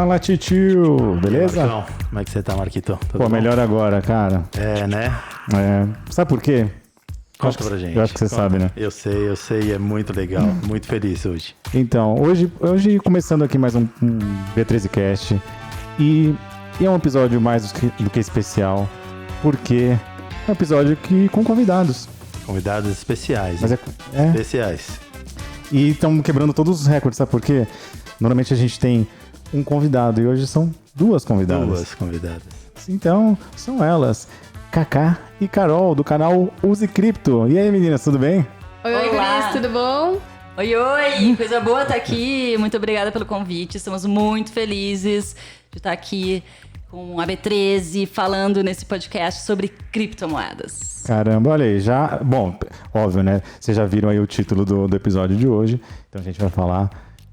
Fala, titio! Beleza? Marcão, como é que você tá, Marquito? Pô, melhor agora, cara. É, né? Sabe por quê? Conta pra gente. Eu acho que você sabe, né? Eu sei, é muito legal. Muito feliz hoje. Então, hoje começando aqui mais um B13Cast. E é um episódio mais do que especial, porque é um episódio com convidados. Convidados especiais. Mas Especiais. E estamos quebrando todos os recordes, sabe por quê? Normalmente a gente tem um convidado e hoje são duas convidadas. Duas convidadas. Então, são elas, Cacá e Carol, do canal Use Cripto. E aí, meninas, tudo bem? Oi, Cris, tudo bom? Oi, coisa boa estar aqui. Muito obrigada pelo convite. Estamos muito felizes de estar aqui com a B13 falando nesse podcast sobre criptomoedas. Caramba, olha aí, já... Bom, óbvio, né? Vocês já viram aí o título do episódio de hoje. Então a gente vai falar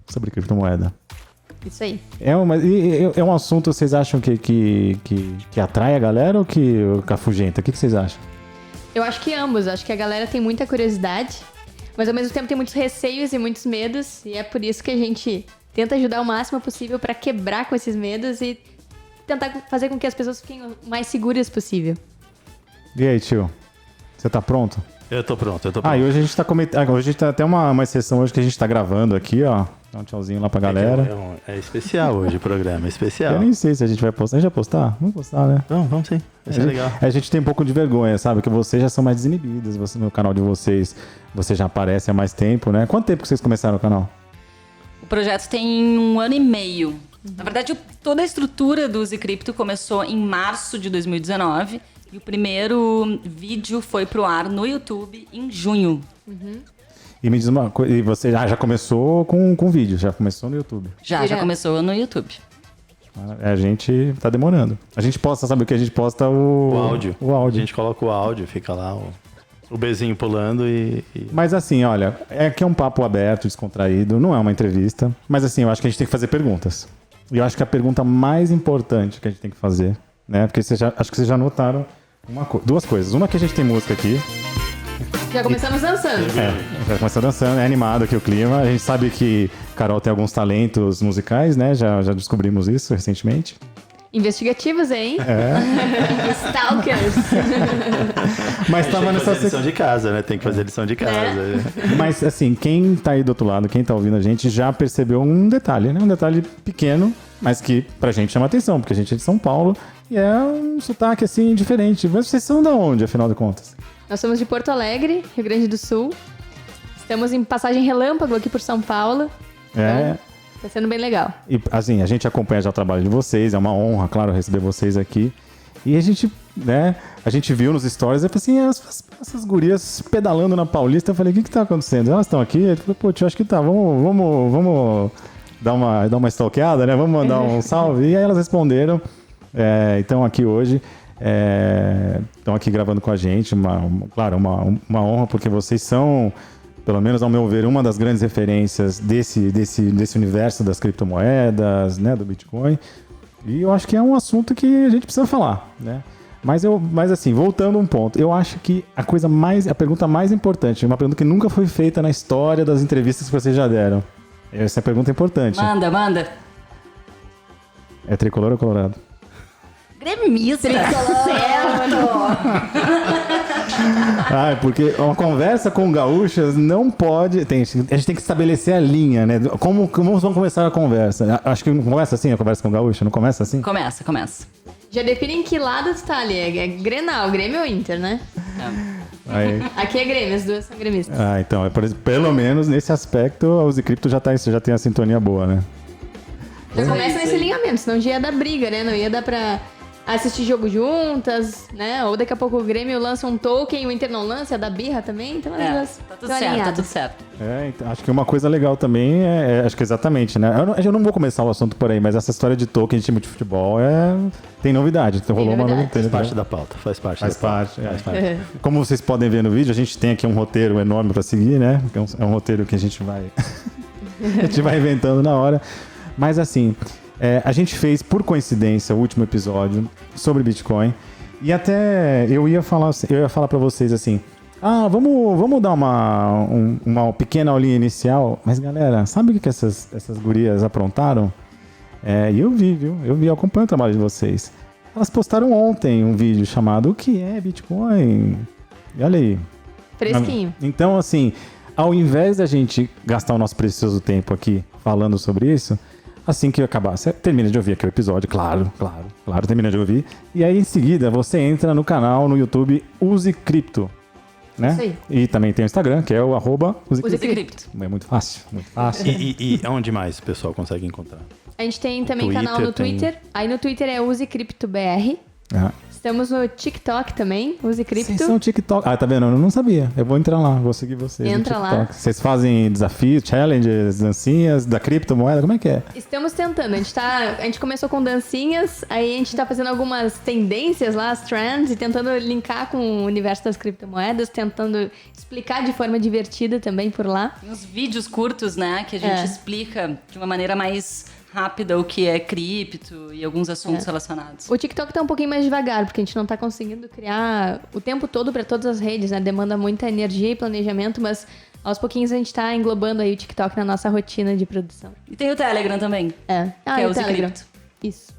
sobre criptomoeda. Isso aí. É um assunto, vocês acham que atrai a galera ou que afugenta? O que vocês acham? Eu acho que ambos. Acho que a galera tem muita curiosidade, mas ao mesmo tempo tem muitos receios e muitos medos. E é por isso que a gente tenta ajudar o máximo possível para quebrar com esses medos e tentar fazer com que as pessoas fiquem o mais seguras possível. E aí, tio? Você tá pronto? Eu tô pronto. E hoje a gente tá comentando. Hoje tá até uma exceção hoje que a gente tá gravando aqui, ó. Dá um tchauzinho lá pra galera. É especial hoje o programa, é especial. Eu nem sei se a gente vai postar. A gente vai postar? Vamos postar, né? Vamos sim. Vai ser legal. A gente tem um pouco de vergonha, sabe? Que vocês já são mais desinibidos. No canal de vocês, você já aparece há mais tempo, né? Quanto tempo que vocês começaram o canal? O projeto tem 1 ano e meio. Na verdade, toda a estrutura do Use Cripto começou em março de 2019 e o primeiro vídeo foi pro ar no YouTube em junho. E me diz uma coisa, e você já começou com vídeo, já começou no YouTube? Já começou no YouTube. A gente tá demorando. A gente posta, sabe o que? A gente posta O áudio. O áudio. A gente coloca o áudio, fica lá o bezinho pulando e... Mas assim, olha, aqui é um papo aberto, descontraído, não é uma entrevista. Mas assim, eu acho que a gente tem que fazer perguntas. E eu acho que a pergunta mais importante que a gente tem que fazer, né? Porque acho que vocês já notaram duas coisas. Uma que a gente tem música aqui. Já começamos dançando. Já começou dançando, é animado aqui o clima. A gente sabe que Carol tem alguns talentos musicais, né? Já descobrimos isso recentemente. Investigativos, hein? Stalkers. Mas tava nessa lição de casa, né? Tem que fazer lição de casa. Mas assim, quem tá aí do outro lado, quem tá ouvindo a gente, já percebeu um detalhe, né? Um detalhe pequeno, mas que pra gente chama atenção, porque a gente é de São Paulo e é um sotaque assim diferente. Mas vocês são da onde, afinal de contas? Nós somos de Porto Alegre, Rio Grande do Sul. Estamos em passagem relâmpago aqui por São Paulo. Então, tá sendo bem legal. E assim, a gente acompanha já o trabalho de vocês, é uma honra, claro, receber vocês aqui. E a gente, né, viu nos stories, eu falei assim, essas gurias pedalando na Paulista, eu falei, o que tá acontecendo? Elas estão aqui? Eu falei, pô, tio, acho que tá, vamos dar uma stalkeada, né? Vamos mandar um salve. E aí elas responderam, então aqui hoje, estão aqui gravando com a gente, claro, uma honra, porque vocês são, pelo menos ao meu ver, uma das grandes referências desse universo das criptomoedas, né, do Bitcoin. E eu acho que é um assunto que a gente precisa falar, né? Mas assim, voltando um ponto, eu acho que a pergunta mais importante, uma pergunta que nunca foi feita na história das entrevistas que vocês já deram. Essa é a pergunta importante. Manda. É tricolor ou colorado? Gremista. Porque uma conversa com gaúchas não pode... a gente tem que estabelecer a linha, né? Como vamos começar a conversa? Acho que não começa assim a conversa com gaúcha? Não começa assim? Começa. Já definem que lado tu tá ali. É Grenal, Grêmio ou Inter, né? Aí. Aqui é Grêmio, as duas são gremistas. Então, pelo menos nesse aspecto, a Use Cripto já tem a sintonia boa, né? Já começa nesse alinhamento, senão já ia dar briga, né? Não ia dar pra assistir jogo juntas, né? Ou daqui a pouco o Grêmio lança um token e o Inter não lança, ia dar birra também. Então as duas tá tudo certo. Então, acho que uma coisa legal também acho que exatamente, né? Eu não vou começar o assunto por aí, mas essa história de token de time de futebol tem novidade. Então rolou uma novidade. Faz parte da pauta, faz parte. Como vocês podem ver no vídeo, a gente tem aqui um roteiro enorme para seguir, né? É um roteiro que a gente vai inventando na hora. Mas assim, a gente fez, por coincidência, o último episódio sobre Bitcoin. E até eu ia falar para vocês assim, vamos dar uma pequena aulinha inicial. Mas galera, sabe o que essas gurias aprontaram? E eu vi, viu? Eu acompanho o trabalho de vocês. Elas postaram ontem um vídeo chamado O que é Bitcoin? E olha aí. Fresquinho. Então, assim, ao invés da gente gastar o nosso precioso tempo aqui falando sobre isso, assim que eu acabar, você termina de ouvir aqui o episódio, claro, termina de ouvir. E aí, em seguida, você entra no canal, no YouTube, Use Cripto. Né? Isso aí. E também tem o Instagram, que é o Usecripto. É muito fácil, muito fácil. E onde mais o pessoal consegue encontrar? A gente tem também Twitter, canal no tem- Twitter. Aí no Twitter é UseCryptoBR. Ah. Estamos no TikTok também, Vocês UseCrypto. são TikTok. Ah, tá vendo? Eu não sabia. Eu vou entrar lá, vou seguir vocês Entra no lá. TikTok. Vocês fazem desafios, challenges, dancinhas da criptomoeda? Como é que é? Estamos tentando. A gente começou com dancinhas, aí a gente tá fazendo algumas tendências lá, as trends, e tentando linkar com o universo das criptomoedas, tentando explicar de forma divertida também por lá. Tem uns vídeos curtos, né? Que a gente explica de uma maneira mais rápida o que é cripto e alguns assuntos relacionados. O TikTok tá um pouquinho mais devagar, porque a gente não tá conseguindo criar o tempo todo para todas as redes, né? Demanda muita energia e planejamento, mas aos pouquinhos a gente tá englobando aí o TikTok na nossa rotina de produção. E tem o Telegram também. Que é o o Telegram. Usecripto. Isso.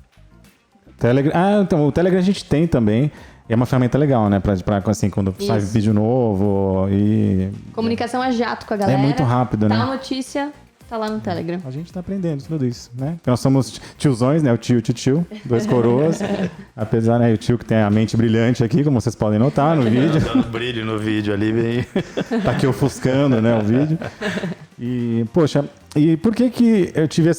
Telegram. Ah, então, o Telegram a gente tem também. É uma ferramenta legal, né? Pra assim, quando sai Isso. vídeo novo e... Comunicação a jato com a galera. É muito rápido, Tá né? a notícia, tá lá no Telegram. A gente tá aprendendo tudo isso, né? Porque nós somos tiozões, né? O tio, dois coroas. Apesar, né? O tio que tem a mente brilhante aqui, como vocês podem notar no vídeo. Dando brilho no vídeo ali, bem... Tá aqui ofuscando, né? O vídeo. E, poxa, e por que eu tive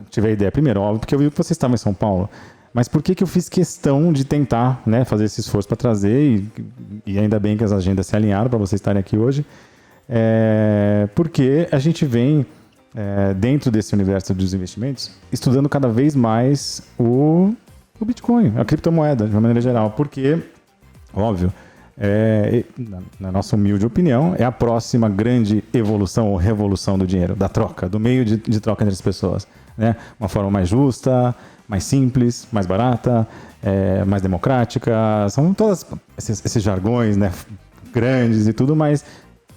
tive a ideia? Primeiro, óbvio, porque eu vi que vocês estavam em São Paulo. Mas por que eu fiz questão de tentar, né? Fazer esse esforço para trazer e ainda bem que as agendas se alinharam para vocês estarem aqui hoje. Porque a gente vem... dentro desse universo dos investimentos, estudando cada vez mais o Bitcoin, a criptomoeda, de uma maneira geral. Porque, óbvio, na nossa humilde opinião, é a próxima grande evolução ou revolução do dinheiro, da troca, do meio de troca entre as pessoas. Né? Uma forma mais justa, mais simples, mais barata, mais democrática. São todos esses jargões, né, grandes e tudo, mas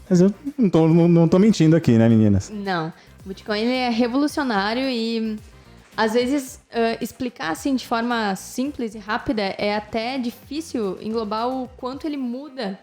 eu não tô mentindo aqui, né, meninas? Não. O Bitcoin ele é revolucionário e, às vezes, explicar assim de forma simples e rápida é até difícil englobar o quanto ele muda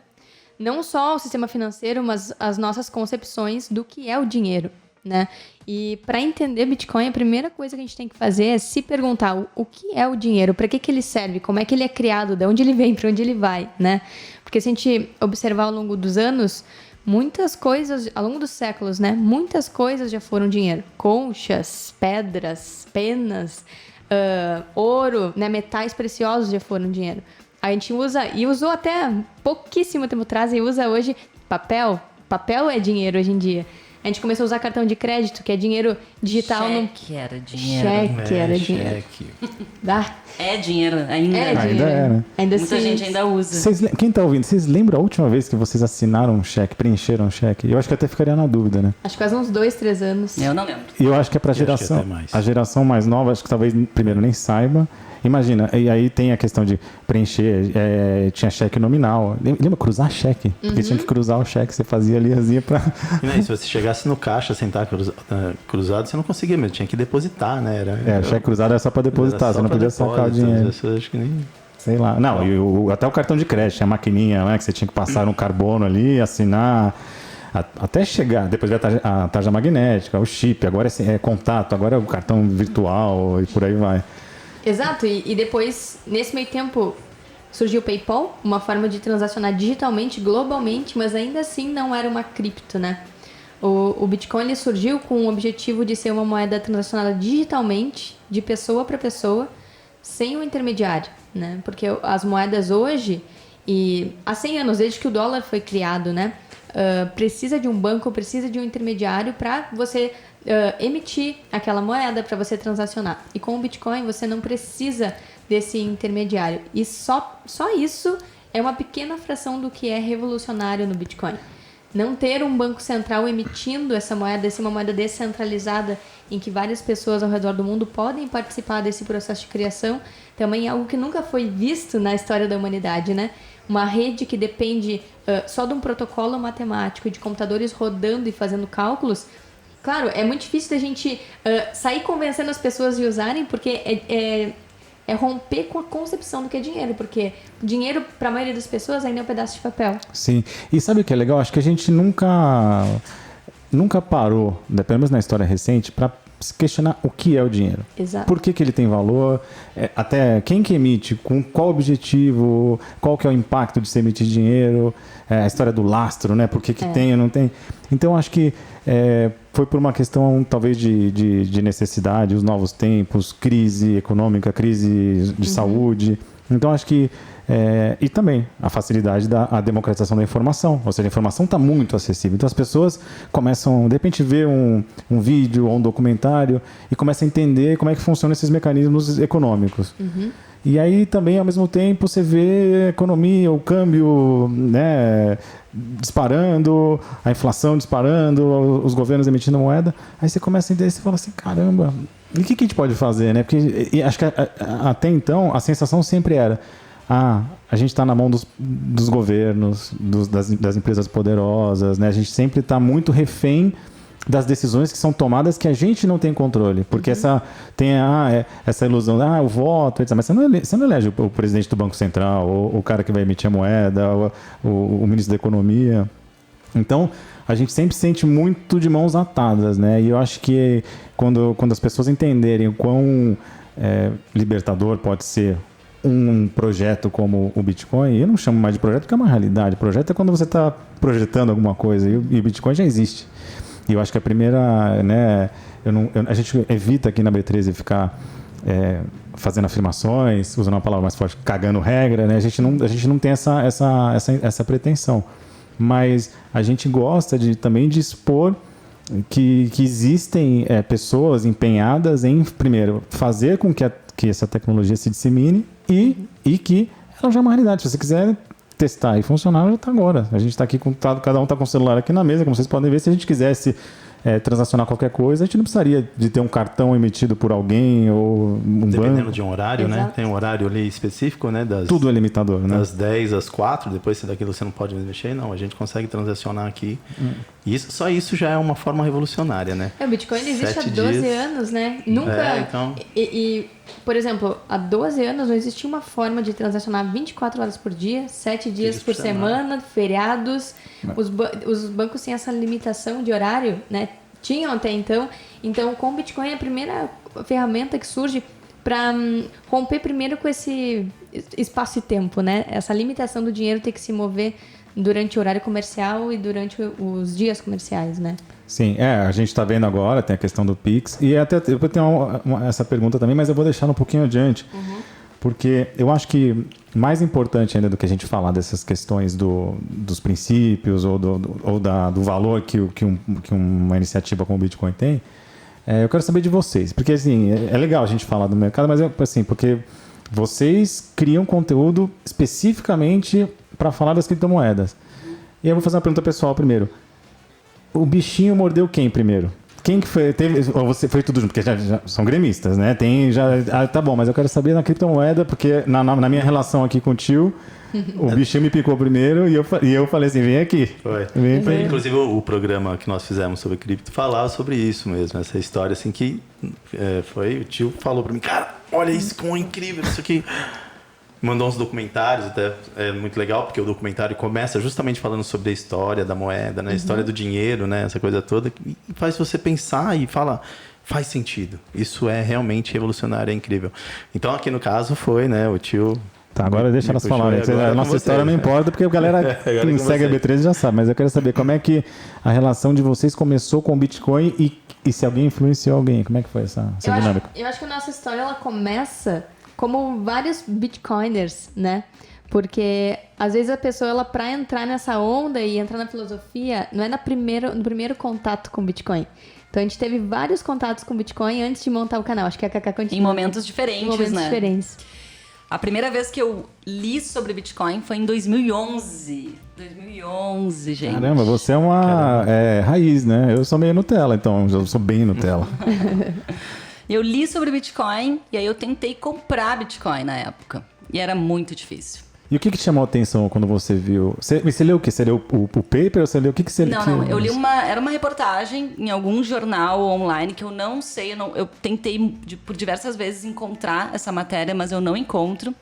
não só o sistema financeiro, mas as nossas concepções do que é o dinheiro, né? E para entender Bitcoin, a primeira coisa que a gente tem que fazer é se perguntar o que é o dinheiro, para que ele serve, como é que ele é criado, de onde ele vem, para onde ele vai, né? Porque se a gente observar ao longo dos anos, muitas coisas, ao longo dos séculos, né? Muitas coisas já foram dinheiro. Conchas, pedras, penas, ouro, né? Metais preciosos já foram dinheiro. A gente usa, e usou até pouquíssimo tempo atrás, e usa hoje papel. Papel é dinheiro hoje em dia. A gente começou a usar cartão de crédito, que é dinheiro digital. Cheque era dinheiro. Cheque era dinheiro. Cheque. Dá. É dinheiro, ainda É é. dinheiro. né? Ainda Muita se- gente ainda usa. Quem tá ouvindo, vocês lembram a última vez que vocês assinaram um cheque, preencheram um cheque? Eu acho que até ficaria na dúvida, né? Acho que faz uns 2, 3 anos. Eu não lembro. E eu acho que é pra acho que geração. até mais. A geração mais nova, acho que talvez primeiro nem saiba. Imagina, e aí tem a questão de preencher, tinha cheque nominal. Lembra cruzar cheque? Porque tinha que cruzar o cheque, você fazia ali, fazia pra. E, né, e se você chegasse no caixa sem estar cruzado, você não conseguia mesmo, tinha que depositar, né? O cheque cruzado era só pra depositar, era você só não pra podia sacar o depósito, dinheiro. isso eu acho que nem... Sei lá. Não, e até o cartão de crédito, tinha a maquininha, né? Que você tinha que passar no carbono ali, assinar. Até chegar, depois veio a tarja magnética, o chip, agora é contato, agora é o cartão virtual e por aí vai. Exato, e depois, nesse meio tempo, surgiu o PayPal, uma forma de transacionar digitalmente, globalmente, mas ainda assim não era uma cripto, né? O Bitcoin ele surgiu com o objetivo de ser uma moeda transacionada digitalmente, de pessoa para pessoa, sem o intermediário, né? Porque as moedas hoje, e há 100 anos, desde que o dólar foi criado, né? Precisa de um banco, precisa de um intermediário para você emitir aquela moeda, para você transacionar. E com o Bitcoin você não precisa desse intermediário. E só isso é uma pequena fração do que é revolucionário no Bitcoin. Não ter um banco central emitindo essa moeda, ser uma moeda descentralizada em que várias pessoas ao redor do mundo podem participar desse processo de criação, também é algo que nunca foi visto na história da humanidade, né? Uma rede que depende só de um protocolo matemático, de computadores rodando e fazendo cálculos, Claro, é muito difícil da gente sair convencendo as pessoas de usarem, porque é romper com a concepção do que é dinheiro, porque dinheiro, para a maioria das pessoas, ainda é um pedaço de papel. Sim. E sabe o que é legal? Acho que a gente nunca parou, pelo menos na história recente, para se questionar o que é o dinheiro. Exato. Por que ele tem valor, até quem que emite, com qual objetivo, qual que é o impacto de se emitir dinheiro, a história do lastro, né? Por que tem ou não tem. Então, acho que foi por uma questão, talvez, de necessidade, os novos tempos, crise econômica, crise de saúde. Então, acho que e também a facilidade da democratização da informação. Ou seja, a informação está muito acessível. Então as pessoas começam, de repente, ver um vídeo ou um documentário e começam a entender como é que funcionam esses mecanismos econômicos. E aí também, ao mesmo tempo, você vê a economia, o câmbio, né, disparando, a inflação disparando, os governos emitindo moeda. Aí você começa a entender e você fala assim, caramba, e o que a gente pode fazer? Né? Porque acho que até então a sensação sempre era a gente está na mão dos governos, das empresas poderosas, né? A gente sempre está muito refém das decisões que são tomadas que a gente não tem controle. Porque tem essa ilusão, o voto, etc. Mas você não elege o presidente do Banco Central, ou o cara que vai emitir a moeda, o ministro da Economia. Então, a gente sempre se sente muito de mãos atadas, né? E eu acho que quando as pessoas entenderem o quão libertador pode ser um projeto como o Bitcoin, eu não chamo mais de projeto porque é uma realidade. Projeto é quando você está projetando alguma coisa e o Bitcoin já existe. E eu acho que a primeira, né, a gente evita aqui na B13 ficar fazendo afirmações, usando uma palavra mais forte, cagando regra, né? A gente não tem essa pretensão. Mas a gente gosta também de expor que existem pessoas empenhadas em, primeiro, fazer com que essa tecnologia se dissemine e que ela já é uma realidade. Se você quiser testar e funcionar, já está agora. A gente está aqui, cada um está com o celular aqui na mesa, como vocês podem ver. Se a gente quisesse transacionar qualquer coisa, a gente não precisaria de ter um cartão emitido por alguém ou dependendo banco. de um horário, Exato. né? Tem um horário ali específico, né? Tudo é limitador, né? Das 10 às 4, depois se daquilo você não pode mais mexer, não. A gente consegue transacionar aqui. Só isso já é uma forma revolucionária, né? O Bitcoin existe há 7 12 dias. anos, né? Nunca... Então... por exemplo, há 12 anos não existia uma forma de transacionar 24 horas por dia, 7 dias por semana, feriados. Os bancos têm essa limitação de horário, né? Tinham até então. Então, com o Bitcoin é a primeira ferramenta que surge para romper primeiro com esse espaço e tempo, né? Essa limitação do dinheiro ter que se mover durante o horário comercial e durante os dias comerciais, né? Sim, a gente está vendo agora, tem a questão do Pix, e até eu tenho essa pergunta também, mas eu vou deixar um pouquinho adiante, porque eu acho que mais importante ainda do que a gente falar dessas questões dos princípios ou do valor que uma iniciativa como o Bitcoin tem, eu quero saber de vocês, porque assim, é legal a gente falar do mercado, mas assim, porque vocês criam conteúdo especificamente para falar das criptomoedas. E eu vou fazer uma pergunta pessoal primeiro. O bichinho mordeu quem primeiro? Quem que foi? Ou você foi tudo junto? Porque já são gremistas, né? Tá bom, mas eu quero saber na criptomoeda, porque na minha relação aqui com o tio, o bichinho me picou primeiro e eu falei assim, vem aqui. Foi. Vem. Inclusive o programa que nós fizemos sobre cripto falava sobre isso mesmo, essa história assim que o tio falou pra mim, cara, olha isso, como é incrível isso aqui. Mandou uns documentários, até é muito legal, porque o documentário começa justamente falando sobre a história da moeda, né? A história do dinheiro, né? Essa coisa toda, e faz você pensar e fala, faz sentido. Isso é realmente revolucionário, é incrível. Então, aqui no caso foi, né? O tio... Tá, agora deixa elas falarem. A nossa história não importa, porque a galera que segue a B13 já sabe, mas eu quero saber como é que a relação de vocês começou com o Bitcoin e se alguém influenciou alguém. Como é que foi essa dinâmica? Eu acho que a nossa história ela começa como vários bitcoiners, né? Porque às vezes a pessoa, ela para entrar nessa onda e entrar na filosofia, não é no primeiro contato com Bitcoin. Então a gente teve vários contatos com Bitcoin antes de montar o canal. Acho que a Cacá continua. Em momentos diferentes, né? Diferentes. A primeira vez que eu li sobre Bitcoin foi em 2011. 2011, gente. Caramba, você é uma raiz, né? Eu sou meio Nutella, então eu sou bem Nutella. Eu li sobre Bitcoin e aí eu tentei comprar Bitcoin na época. E era muito difícil. E o que te chamou a atenção quando você viu? Você leu o quê? Você leu o paper ou você leu o que você... Não, eu li era uma reportagem em algum jornal online que eu não sei, eu tentei por diversas vezes encontrar essa matéria, mas eu não encontro.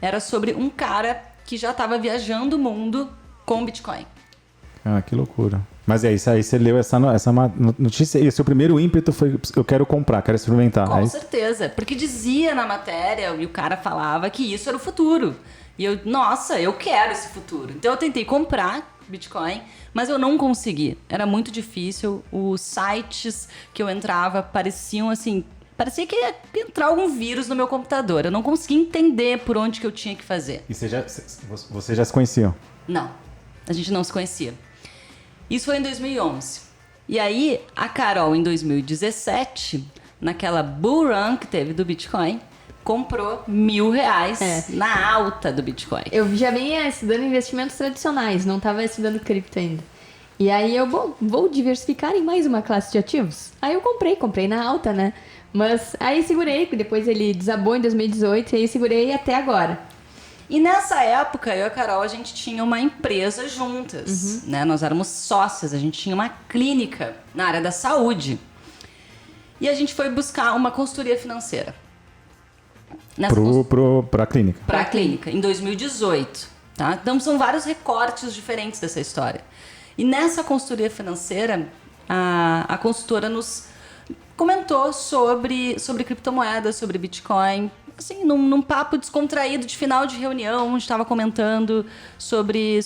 Era sobre um cara que já estava viajando o mundo com Bitcoin. Ah, que loucura. Mas aí você leu essa notícia e o seu primeiro ímpeto foi: eu quero comprar, quero experimentar. Com certeza, porque dizia na matéria, e o cara falava que isso era o futuro. E eu, nossa, eu quero esse futuro. Então eu tentei comprar Bitcoin, mas eu não consegui. Era muito difícil. Os sites que eu entrava pareciam assim... Parecia que ia entrar algum vírus no meu computador. Eu não conseguia entender por onde que eu tinha que fazer. E vocês já se conheciam? Não, a gente não se conhecia. Isso foi em 2011. E aí, a Carol, em 2017, naquela bull run que teve do Bitcoin, comprou R$1.000 na alta do Bitcoin. Eu já vinha estudando investimentos tradicionais, não estava estudando cripto ainda. E aí eu, vou diversificar em mais uma classe de ativos. Aí eu comprei na alta, né? Mas aí segurei, depois ele desabou em 2018 e aí segurei até agora. E nessa época, eu e a Carol, a gente tinha uma empresa juntas, né? Nós éramos sócias, a gente tinha uma clínica na área da saúde. E a gente foi buscar uma consultoria financeira. Pra clínica. Pra clínica, em 2018, tá? Então são vários recortes diferentes dessa história. E nessa consultoria financeira, a consultora nos comentou sobre criptomoedas, sobre Bitcoin, assim, num papo descontraído de final de reunião. A gente estava comentando sobre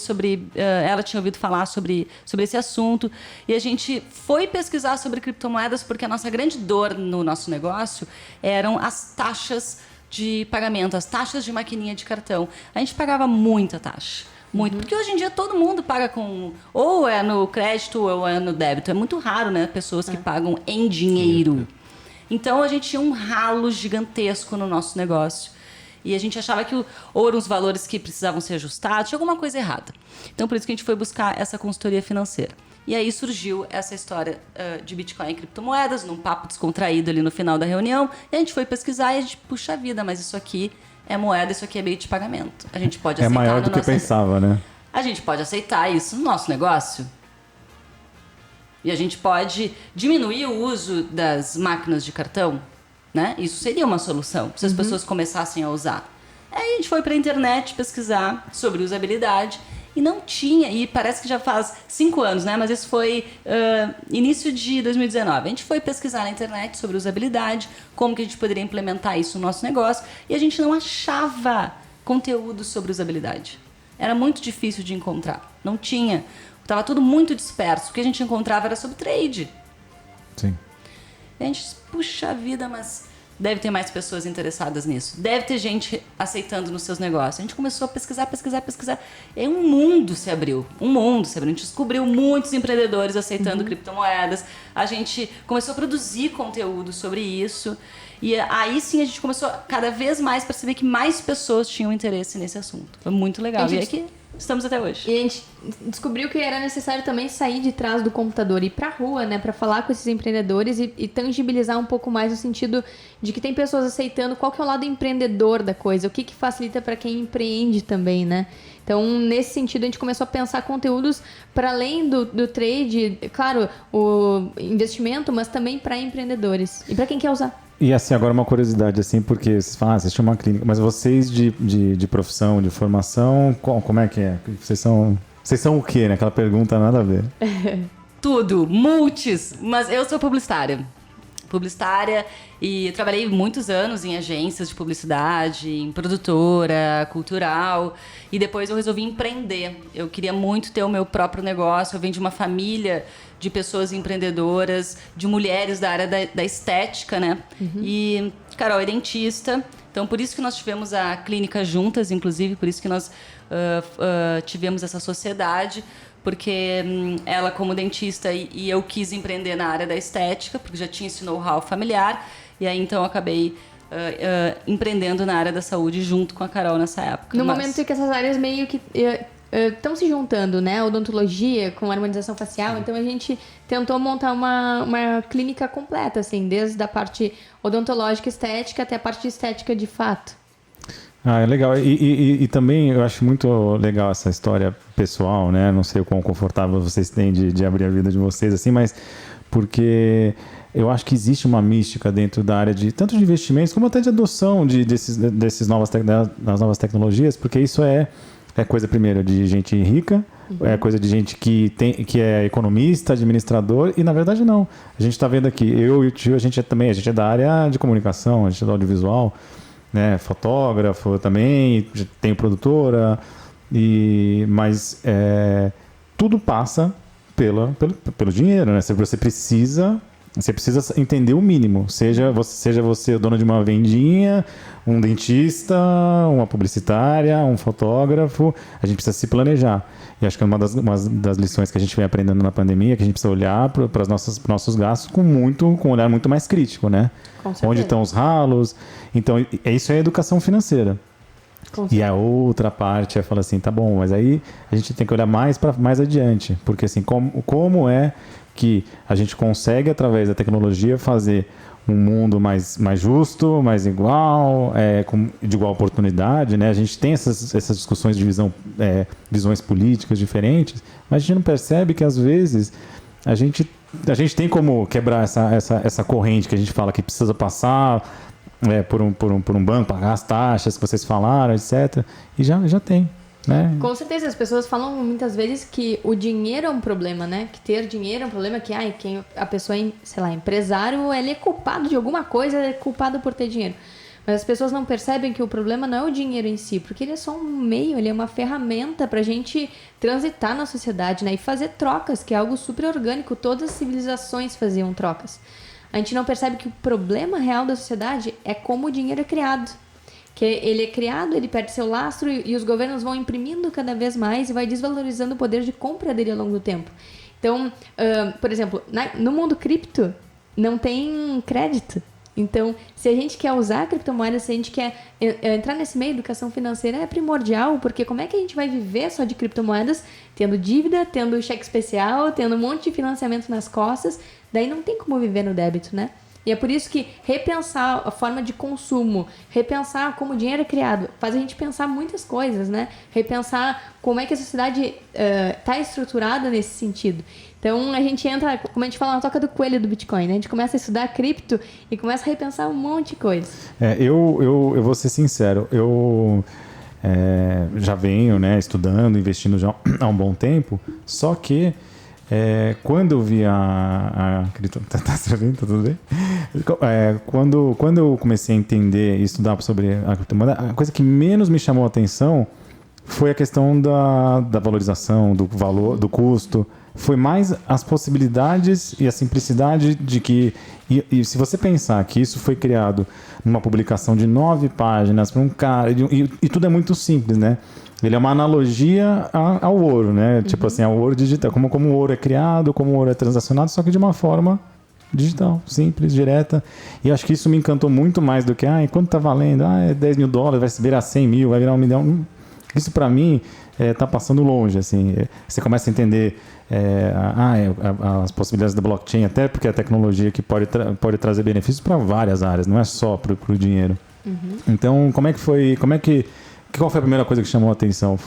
ela tinha ouvido falar sobre esse assunto. E a gente foi pesquisar sobre criptomoedas porque a nossa grande dor no nosso negócio eram as taxas de pagamento, as taxas de maquininha de cartão. A gente pagava muita taxa. Muito. Porque hoje em dia todo mundo paga com... Ou é no crédito ou é no débito. É muito raro, né? Pessoas que pagam em dinheiro. Então, a gente tinha um ralo gigantesco no nosso negócio. E a gente achava que ou eram os valores que precisavam ser ajustados, tinha alguma coisa errada. Então, por isso que a gente foi buscar essa consultoria financeira. E aí surgiu essa história de Bitcoin e criptomoedas, num papo descontraído ali no final da reunião. E a gente foi pesquisar e a gente, puxa vida, mas isso aqui é moeda, isso aqui é meio de pagamento. A gente pode aceitar. É maior do que pensava, né? A gente pode aceitar isso no nosso negócio. E a gente pode diminuir o uso das máquinas de cartão, né? Isso seria uma solução, se as pessoas começassem a usar. Aí a gente foi para a internet pesquisar sobre usabilidade e não tinha, e parece que já faz 5 anos, né? Mas isso foi início de 2019. A gente foi pesquisar na internet sobre usabilidade, como que a gente poderia implementar isso no nosso negócio, e a gente não achava conteúdo sobre usabilidade. Era muito difícil de encontrar. Não tinha. Estava tudo muito disperso. O que a gente encontrava era sobre trade. Sim. E a gente, puxa vida, mas deve ter mais pessoas interessadas nisso. Deve ter gente aceitando nos seus negócios. A gente começou a pesquisar. E aí um mundo se abriu. A gente descobriu muitos empreendedores aceitando criptomoedas. A gente começou a produzir conteúdo sobre isso. E aí sim a gente começou a cada vez mais perceber que mais pessoas tinham interesse nesse assunto. Foi muito legal. E é que estamos até hoje. E a gente descobriu que era necessário também sair de trás do computador e ir pra rua, né? Pra falar com esses empreendedores e tangibilizar um pouco mais no sentido de que tem pessoas aceitando qual que é o lado empreendedor da coisa, o que facilita pra quem empreende também, né? Então, nesse sentido, a gente começou a pensar conteúdos para além do trade, claro, o investimento, mas também para empreendedores e para quem quer usar. E assim, agora uma curiosidade, assim, porque vocês falam, vocês tinham uma clínica, mas vocês de profissão, de formação, como é que é? Vocês são o quê, né? Aquela pergunta nada a ver. Tudo, multis, mas eu sou publicitária e trabalhei muitos anos em agências de publicidade, em produtora, cultural, e depois eu resolvi empreender. Eu queria muito ter o meu próprio negócio, eu venho de uma família de pessoas empreendedoras, de mulheres da área da estética, né? E Carol é dentista, então por isso que nós tivemos a clínica juntas, inclusive, por isso que nós tivemos essa sociedade, porque ela como dentista e eu quis empreender na área da estética, porque já tinha esse know-how familiar, e aí então eu acabei empreendendo na área da saúde junto com a Carol nessa época. No momento em que essas áreas meio que estão se juntando, né? Odontologia com harmonização facial, então a gente tentou montar uma clínica completa, assim, desde a parte odontológica estética até a parte de estética de fato. Ah, é legal. E também eu acho muito legal essa história pessoal, né? Não sei o quão confortável vocês têm de abrir a vida de vocês, assim, mas porque eu acho que existe uma mística dentro da área de tanto de investimentos como até de adoção das novas tecnologias, porque isso é coisa, primeiro, de gente rica, é coisa de gente que é economista, administrador, e na verdade não. A gente está vendo aqui, eu e o tio, a gente é da área de comunicação, a gente é do audiovisual, né, fotógrafo também, tenho produtora, mas tudo passa pelo dinheiro, né? Você precisa entender o mínimo, seja você o dono de uma vendinha, um dentista, uma publicitária, um fotógrafo, a gente precisa se planejar. E acho que é uma das lições que a gente vem aprendendo na pandemia, é que a gente precisa olhar para os nossos gastos com um olhar muito mais crítico, né? Onde estão os ralos. Então, isso é educação financeira. E a outra parte é falar assim, tá bom, mas aí a gente tem que olhar mais adiante, porque assim, como é que a gente consegue, através da tecnologia, fazer um mundo mais justo, mais igual, de igual oportunidade, né? A gente tem essas discussões de visões políticas diferentes, mas a gente não percebe que, às vezes, a gente tem como quebrar essa corrente que a gente fala que precisa passar por um banco, pagar as taxas que vocês falaram, etc. E já tem. Né? Com certeza, as pessoas falam muitas vezes que o dinheiro é um problema, né? Que ter dinheiro é um problema, que a pessoa é, sei lá, empresário, ele é culpado de alguma coisa, é culpado por ter dinheiro. Mas as pessoas não percebem que o problema não é o dinheiro em si, porque ele é só um meio, ele é uma ferramenta pra gente transitar na sociedade, né? E fazer trocas, que é algo super orgânico, todas as civilizações faziam trocas. A gente não percebe que o problema real da sociedade é como o dinheiro é criado. Que ele é criado, ele perde seu lastro e os governos vão imprimindo cada vez mais e vai desvalorizando o poder de compra dele ao longo do tempo. Então, por exemplo, no mundo cripto, não tem crédito. Então, se a gente quer usar criptomoedas, se a gente quer entrar nesse meio, educação financeira é primordial, porque como é que a gente vai viver só de criptomoedas, tendo dívida, tendo cheque especial, tendo um monte de financiamento nas costas, daí não tem como viver no débito, né? E é por isso que repensar a forma de consumo, repensar como o dinheiro é criado, faz a gente pensar muitas coisas, né? Repensar como é que a sociedade está estruturada nesse sentido. Então, a gente entra, como a gente fala, na toca do coelho do Bitcoin, né? A gente começa a estudar cripto e começa a repensar um monte de coisa. Eu vou ser sincero, eu já venho, né, estudando, investindo já há um bom tempo, só que quando eu vi a criptomoeda, tá tudo bem? Quando eu comecei a entender e estudar sobre a criptomoeda, a coisa que menos me chamou a atenção foi a questão da valorização, do valor, do custo. Foi mais as possibilidades e a simplicidade de que... E se você pensar que isso foi criado numa publicação de 9 páginas para um cara... E tudo é muito simples, né? Ele é uma analogia ao ouro, né? Tipo assim, ao ouro digital. Como o ouro é criado, como o ouro é transacionado, só que de uma forma digital, simples, direta. E acho que isso me encantou muito mais do que... quanto tá valendo? É $10 mil, vai virar 100 mil, vai virar 1 milhão. Isso para mim tá passando longe, assim. Você começa a entender as possibilidades da blockchain, até porque é a tecnologia que pode trazer benefícios para várias áreas, não é só para o dinheiro. Então, qual foi a primeira coisa que chamou a atenção?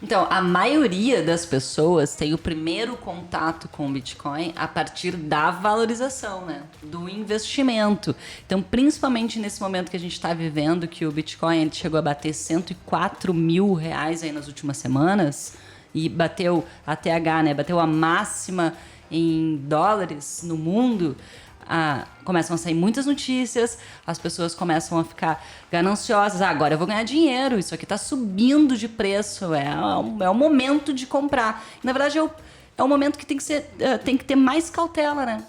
Então, a maioria das pessoas tem o primeiro contato com o Bitcoin a partir da valorização, né? Do investimento. Então, principalmente nesse momento que a gente está vivendo, que o Bitcoin ele chegou a bater 104 mil reais aí nas últimas semanas e bateu a TH, né? Bateu a máxima em dólares no mundo. Começam a sair muitas notícias, as pessoas começam a ficar gananciosas. Agora eu vou ganhar dinheiro, isso aqui está subindo de preço, é o momento de comprar. Na verdade, é um momento que tem que ter mais cautela, né?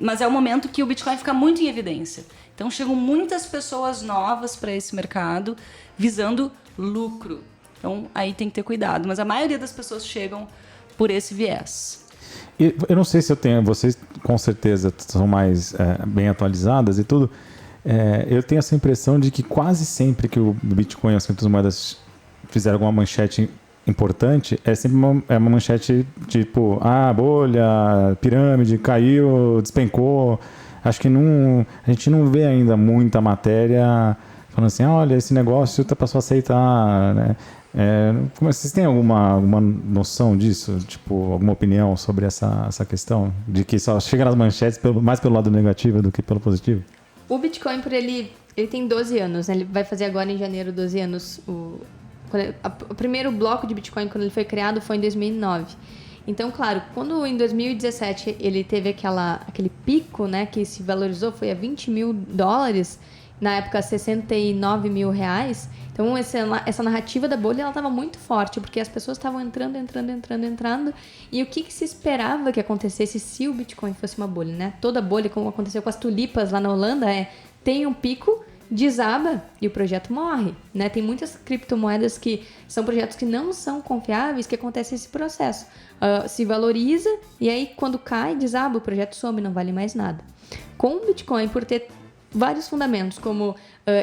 Mas é o momento que o Bitcoin fica muito em evidência. Então chegam muitas pessoas novas para esse mercado visando lucro. Então aí tem que ter cuidado. Mas a maioria das pessoas chegam por esse viés. Eu não sei se eu tenho... Vocês, com certeza, são mais bem atualizadas e tudo. Eu tenho essa impressão de que quase sempre que o Bitcoin e as criptomoedas fizeram alguma manchete importante, é sempre uma manchete tipo... bolha, pirâmide, caiu, despencou. Acho que a gente não vê ainda muita matéria falando assim, olha, esse negócio passou a aceitar, né? Vocês têm alguma noção disso? Tipo, alguma opinião sobre essa questão? De que só chega nas manchetes mais pelo lado negativo do que pelo positivo? O Bitcoin, por ele tem 12 anos, né? Ele vai fazer agora em janeiro 12 anos. O primeiro bloco de Bitcoin, quando ele foi criado, foi em 2009. Então, claro, quando em 2017 ele teve aquele pico, né, que se valorizou, foi a $20 mil, na época 69 mil reais. Então, essa narrativa da bolha, ela estava muito forte, porque as pessoas estavam entrando. E o que se esperava que acontecesse se o Bitcoin fosse uma bolha, né? Toda bolha, como aconteceu com as tulipas lá na Holanda, tem um pico, desaba e o projeto morre, né? Tem muitas criptomoedas que são projetos que não são confiáveis, que acontece esse processo. Se valoriza e aí quando cai, desaba, o projeto some, não vale mais nada. Com o Bitcoin, por ter vários fundamentos, como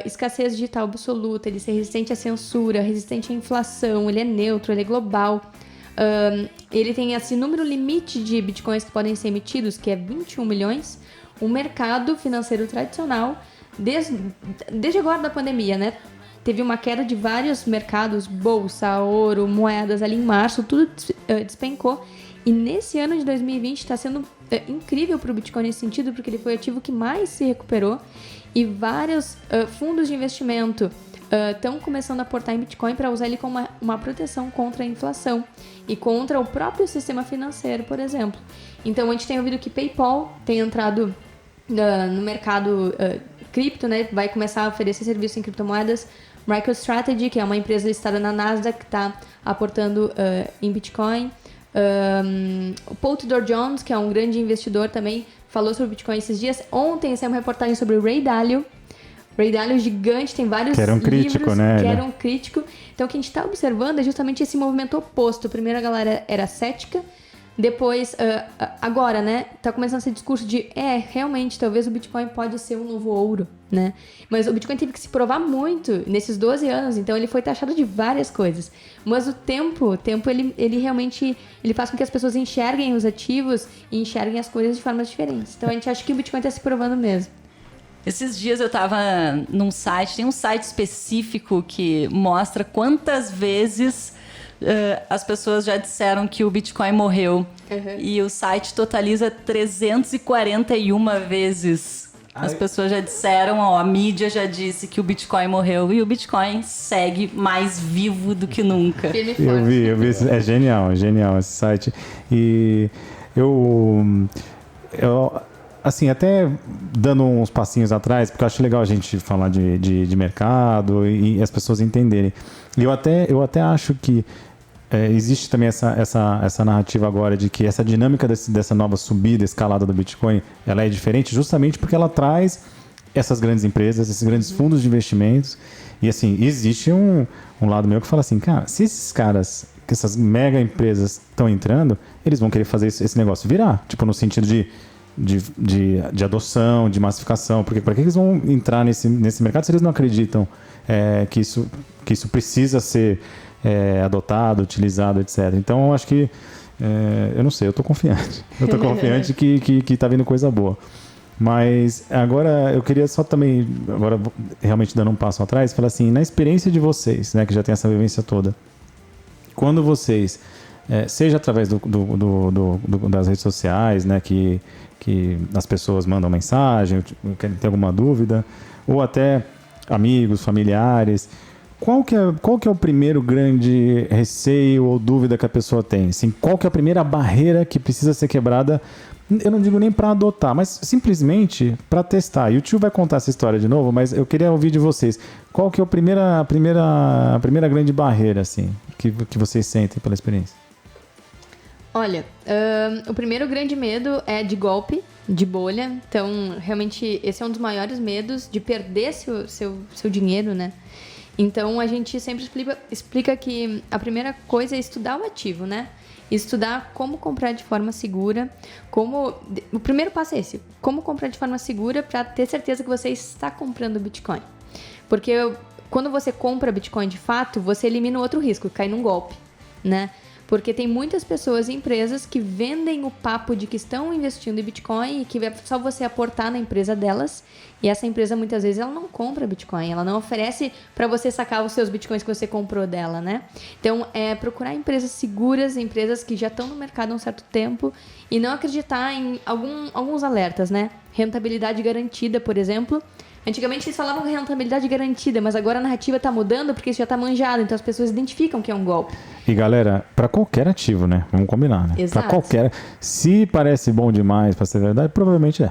escassez digital absoluta, ele ser resistente à censura, resistente à inflação, ele é neutro, ele é global. Ele tem esse número limite de bitcoins que podem ser emitidos, que é 21 milhões. O mercado financeiro tradicional, desde agora da pandemia, né? Teve uma queda de vários mercados, bolsa, ouro, moedas ali em março, tudo despencou. E nesse ano de 2020 está sendo incrível para o Bitcoin nesse sentido, porque ele foi o ativo que mais se recuperou e vários fundos de investimento estão começando a aportar em Bitcoin para usar ele como uma proteção contra a inflação e contra o próprio sistema financeiro, por exemplo. Então, a gente tem ouvido que PayPal tem entrado no mercado cripto, né? Vai começar a oferecer serviço em criptomoedas. MicroStrategy, que é uma empresa listada na Nasdaq, que está aportando em Bitcoin. O Paul Tudor Jones, que é um grande investidor também, falou sobre Bitcoin esses dias. Ontem saiu uma reportagem sobre o Ray Dalio. Ray Dalio gigante, tem vários que era um livros crítico, né? que era um crítico. Então, o que a gente está observando é justamente esse movimento oposto. Primeiro a galera era cética, depois, agora, né, tá começando esse discurso de, realmente, talvez o Bitcoin pode ser um novo ouro, né? Mas o Bitcoin teve que se provar muito nesses 12 anos, então ele foi taxado de várias coisas. Mas o tempo ele realmente, ele faz com que as pessoas enxerguem os ativos e enxerguem as coisas de formas diferentes. Então a gente acha que o Bitcoin tá se provando mesmo. Esses dias eu tava num site, tem um site específico que mostra quantas vezes as pessoas já disseram que o Bitcoin morreu. Uhum. E o site totaliza 341 vezes. As pessoas já disseram, a mídia já disse que o Bitcoin morreu e o Bitcoin segue mais vivo do que nunca. Eu vi, é genial esse site. E eu assim, até dando uns passinhos atrás, porque eu acho legal a gente falar de mercado e as pessoas entenderem. E eu até acho que existe também essa narrativa agora de que essa dinâmica dessa nova subida, escalada do Bitcoin, ela é diferente justamente porque ela traz essas grandes empresas, esses grandes fundos de investimentos. E assim, existe um lado meu que fala assim, cara, se esses caras, que essas mega empresas estão entrando, eles vão querer fazer esse negócio virar. Tipo, no sentido de adoção, de massificação. Porque para que eles vão entrar nesse mercado se eles não acreditam que isso precisa ser adotado, utilizado, etc. Então, eu acho que eu não sei, eu tô confiante. Eu tô confiante que tá vindo coisa boa. Mas agora eu queria só também, agora realmente dando um passo atrás, falar assim, na experiência de vocês, né, que já tem essa vivência toda, quando vocês, seja através das redes sociais, né, que as pessoas mandam mensagem, querem ter alguma dúvida, ou até amigos, familiares, qual que é o primeiro grande receio ou dúvida que a pessoa tem? Assim, qual que é a primeira barreira que precisa ser quebrada? Eu não digo nem para adotar, mas simplesmente para testar. E o tio vai contar essa história de novo, mas eu queria ouvir de vocês. Qual que é a primeira grande barreira assim, que vocês sentem pela experiência? Olha, o primeiro grande medo é de golpe, de bolha. Então, realmente, esse é um dos maiores medos, de perder seu dinheiro, né? Então, a gente sempre explica que a primeira coisa é estudar o ativo, né? Estudar como comprar de forma segura. O primeiro passo é esse. Como comprar de forma segura para ter certeza que você está comprando Bitcoin. Porque quando você compra Bitcoin de fato, você elimina o outro risco, cair num golpe, né? Porque tem muitas pessoas e empresas que vendem o papo de que estão investindo em Bitcoin e que é só você aportar na empresa delas. E essa empresa, muitas vezes, ela não compra Bitcoin. Ela não oferece para você sacar os seus Bitcoins que você comprou dela, né? Então, procurar empresas seguras, empresas que já estão no mercado há um certo tempo e não acreditar em alguns alertas, né? Rentabilidade garantida, por exemplo. Antigamente eles falavam rentabilidade garantida, mas agora a narrativa está mudando porque isso já está manjado, então as pessoas identificam que é um golpe. E galera, para qualquer ativo, né? Vamos combinar, né? Para Exato. qualquer. Se parece bom demais para ser verdade, provavelmente é.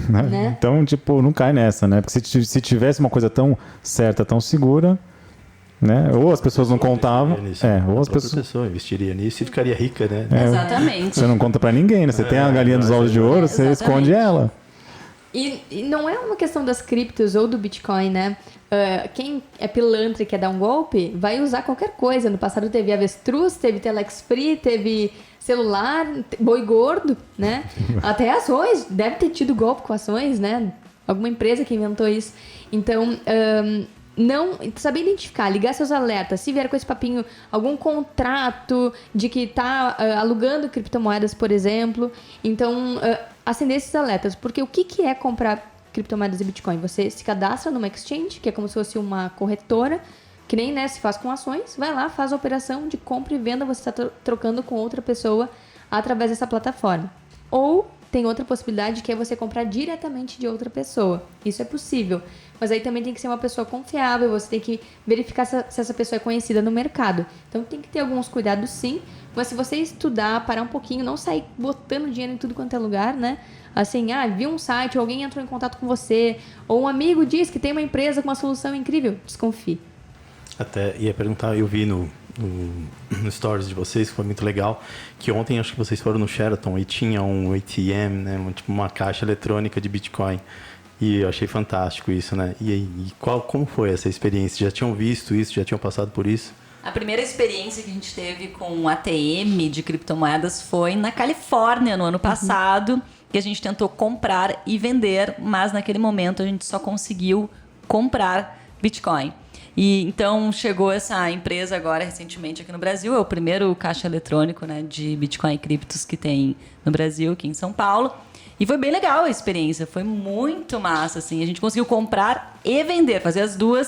Né? Então, tipo, não cai nessa, né? Porque se tivesse uma coisa tão certa, tão segura, né? Ou as pessoas não contavam. Ou as pessoa investiria nisso e ficaria rica, né? Exatamente. Você não conta para ninguém, né? Você tem a galinha dos ovos de ouro, você esconde ela. E não é uma questão das criptos ou do Bitcoin, né? Quem é pilantra e quer dar um golpe, vai usar qualquer coisa. No passado teve avestruz, teve telex free, teve celular, boi gordo, né? Até ações. Deve ter tido golpe com ações, né? Alguma empresa que inventou isso. Então, não saber identificar, ligar seus alertas. Se vier com esse papinho, algum contrato de que tá alugando criptomoedas, por exemplo. Então, acender esses alertas. Porque o que é comprar criptomoedas e Bitcoin? Você se cadastra numa exchange, que é como se fosse uma corretora, que nem, né, se faz com ações. Vai lá, faz a operação de compra e venda, você está trocando com outra pessoa através dessa plataforma. Ou tem outra possibilidade, que é você comprar diretamente de outra pessoa. Isso é possível. Mas aí também tem que ser uma pessoa confiável, você tem que verificar se essa pessoa é conhecida no mercado. Então tem que ter alguns cuidados, sim. Mas se você estudar, parar um pouquinho, não sair botando dinheiro em tudo quanto é lugar, né? Assim, viu um site, ou alguém entrou em contato com você, ou um amigo diz que tem uma empresa com uma solução incrível, desconfie. Até ia perguntar, eu vi no stories de vocês, que foi muito legal, que ontem acho que vocês foram no Sheraton e tinha um ATM, né? Tipo uma caixa eletrônica de Bitcoin. E eu achei fantástico isso, né? E como foi essa experiência? Já tinham visto isso? Já tinham passado por isso? A primeira experiência que a gente teve com um ATM de criptomoedas foi na Califórnia, no ano passado, que a gente tentou comprar e vender, mas naquele momento a gente só conseguiu comprar Bitcoin. E então chegou essa empresa agora recentemente aqui no Brasil, é o primeiro caixa eletrônico, né, de Bitcoin e criptos que tem no Brasil, aqui em São Paulo. E foi bem legal a experiência, foi muito massa, assim. A gente conseguiu comprar e vender, fazer as duas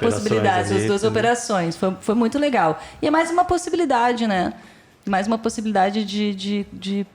possibilidades, as duas operações. Foi muito legal. E é mais uma possibilidade, né? Mais uma possibilidade de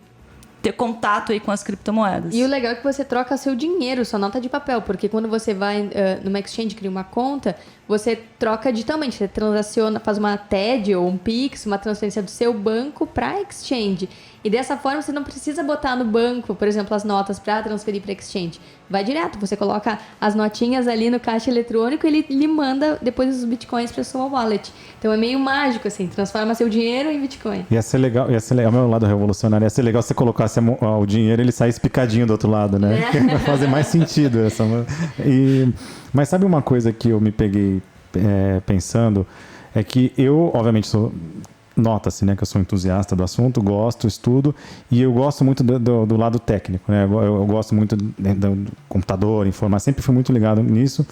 ter contato aí com as criptomoedas. E o legal é que você troca seu dinheiro, sua nota de papel, porque quando você vai numa exchange, cria uma conta, você troca digitalmente, você transaciona, faz uma TED ou um Pix, uma transferência do seu banco para a exchange. E dessa forma você não precisa botar no banco, por exemplo, as notas para transferir para exchange. Vai direto, você coloca as notinhas ali no caixa eletrônico e ele lhe manda depois os bitcoins para sua wallet. Então é meio mágico, assim, transforma seu dinheiro em bitcoin. Ia ser legal, ao meu lado revolucionário, ia ser legal se você colocasse o dinheiro e ele saísse picadinho do outro lado, né? Vai fazer mais sentido essa. Mas sabe uma coisa que eu me peguei pensando? É que eu, obviamente, nota-se, né, que eu sou entusiasta do assunto, gosto, estudo, e eu gosto muito do lado técnico, né? Eu gosto muito do computador, informática, sempre fui muito ligado nisso.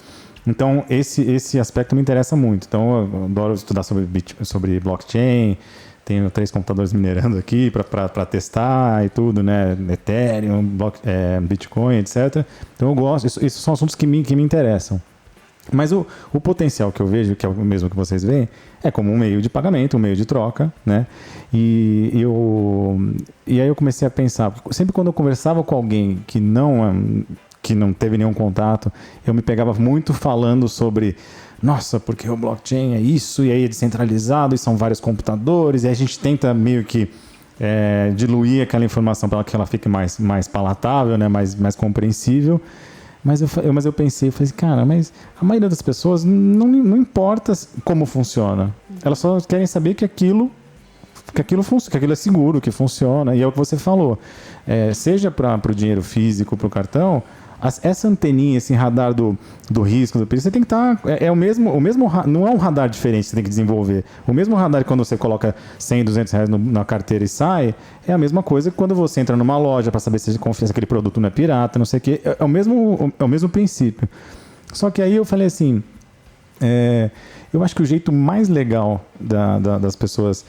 Então, esse aspecto me interessa muito. Então, eu adoro estudar sobre blockchain, tenho 3 computadores minerando aqui para testar e tudo, né? Ethereum, Bitcoin, etc. Então, eu gosto, esses são assuntos que me interessam. Mas o potencial que eu vejo, que é o mesmo que vocês veem, é como um meio de pagamento, um meio de troca, né? E aí eu comecei a pensar, sempre quando eu conversava com alguém que não teve nenhum contato, eu me pegava muito falando sobre, nossa, porque o blockchain é isso, e aí é descentralizado, e são vários computadores, e aí a gente tenta meio que diluir aquela informação para que ela fique mais palatável, né? mais compreensível. Mas eu pensei, falei assim, cara, mas a maioria das pessoas não importa como funciona. Elas só querem saber que aquilo funciona, que aquilo é seguro, que funciona. E é o que você falou. Seja para o dinheiro físico, para o cartão, essa anteninha, esse radar do risco, do perigo, você tem que estar... o mesmo, não é um radar diferente que você tem que desenvolver. O mesmo radar que quando você coloca 100, 200 reais na carteira e sai, é a mesma coisa que quando você entra numa loja para saber se confia se aquele produto não é pirata, não sei o quê. É o mesmo princípio. Só que aí eu falei assim... eu acho que o jeito mais legal das pessoas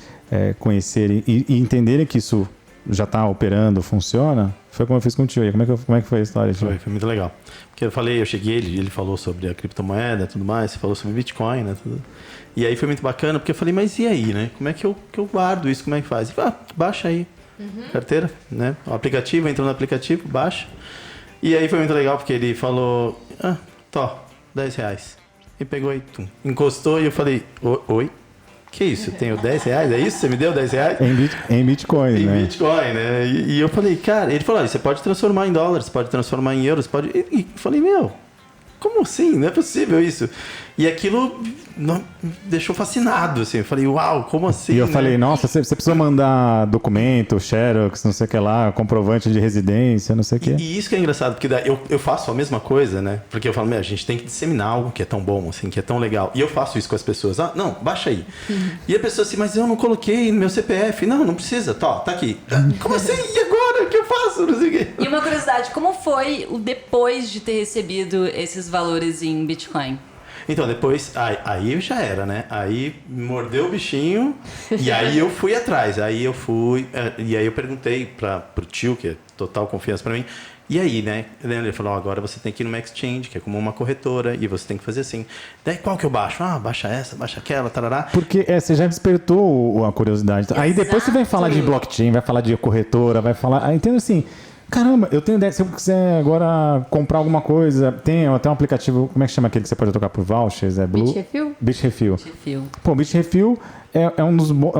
conhecerem e entenderem que isso já está operando, funciona, foi como eu fiz contigo aí. Como é que foi a história? Foi muito legal. Porque eu cheguei, ele falou sobre a criptomoeda e tudo mais, você falou sobre Bitcoin, né? Tudo. E aí foi muito bacana, porque eu falei, mas e aí, né? Como é que eu guardo isso? Como é que faz? Ele falou, baixa aí. Carteira, né? O aplicativo, entrou no aplicativo, baixa. E aí foi muito legal, porque ele falou, R$10. E pegou e encostou e eu falei, oi? Que isso? Eu tenho R$10? É isso? Você me deu R$10? Em Bitcoin, né? Em Bitcoin, né? E eu falei, cara, ele falou, você pode transformar em dólares, pode transformar em euros, pode... E eu falei, como assim? Não é possível isso. E aquilo me deixou fascinado, assim. Eu falei, uau, como assim? E eu falei, nossa, você precisa mandar documento, xerox, não sei o que lá, comprovante de residência, não sei o que. E isso que é engraçado, porque eu faço a mesma coisa, né? Porque eu falo, a gente tem que disseminar algo que é tão bom, assim, que é tão legal. E eu faço isso com as pessoas. Não, baixa aí. E a pessoa assim, mas eu não coloquei no meu CPF. Não precisa. Tá aqui. Como assim? E agora? O que eu faço? Não sei o quê. E uma curiosidade, como foi o depois de ter recebido esses valores em Bitcoin? Então, depois, aí já era, né? Aí mordeu o bichinho e aí eu fui atrás. Aí eu fui, e aí eu perguntei pro tio, que é total confiança pra mim, e aí, né? Ele falou, agora você tem que ir numa exchange, que é como uma corretora, e você tem que fazer assim. Daí qual que eu baixo? Baixa essa, baixa aquela, tarará. Porque você já despertou a curiosidade. Aí depois você vai falar de blockchain, vai falar de corretora, vai falar... Aí entendo assim... Caramba, eu tenho ideia. Se eu quiser agora comprar alguma coisa, tem até um aplicativo, como é que chama aquele que você pode trocar por vouchers? É Blue? Bitrefill? Bitrefill. Pô, Bitrefill é um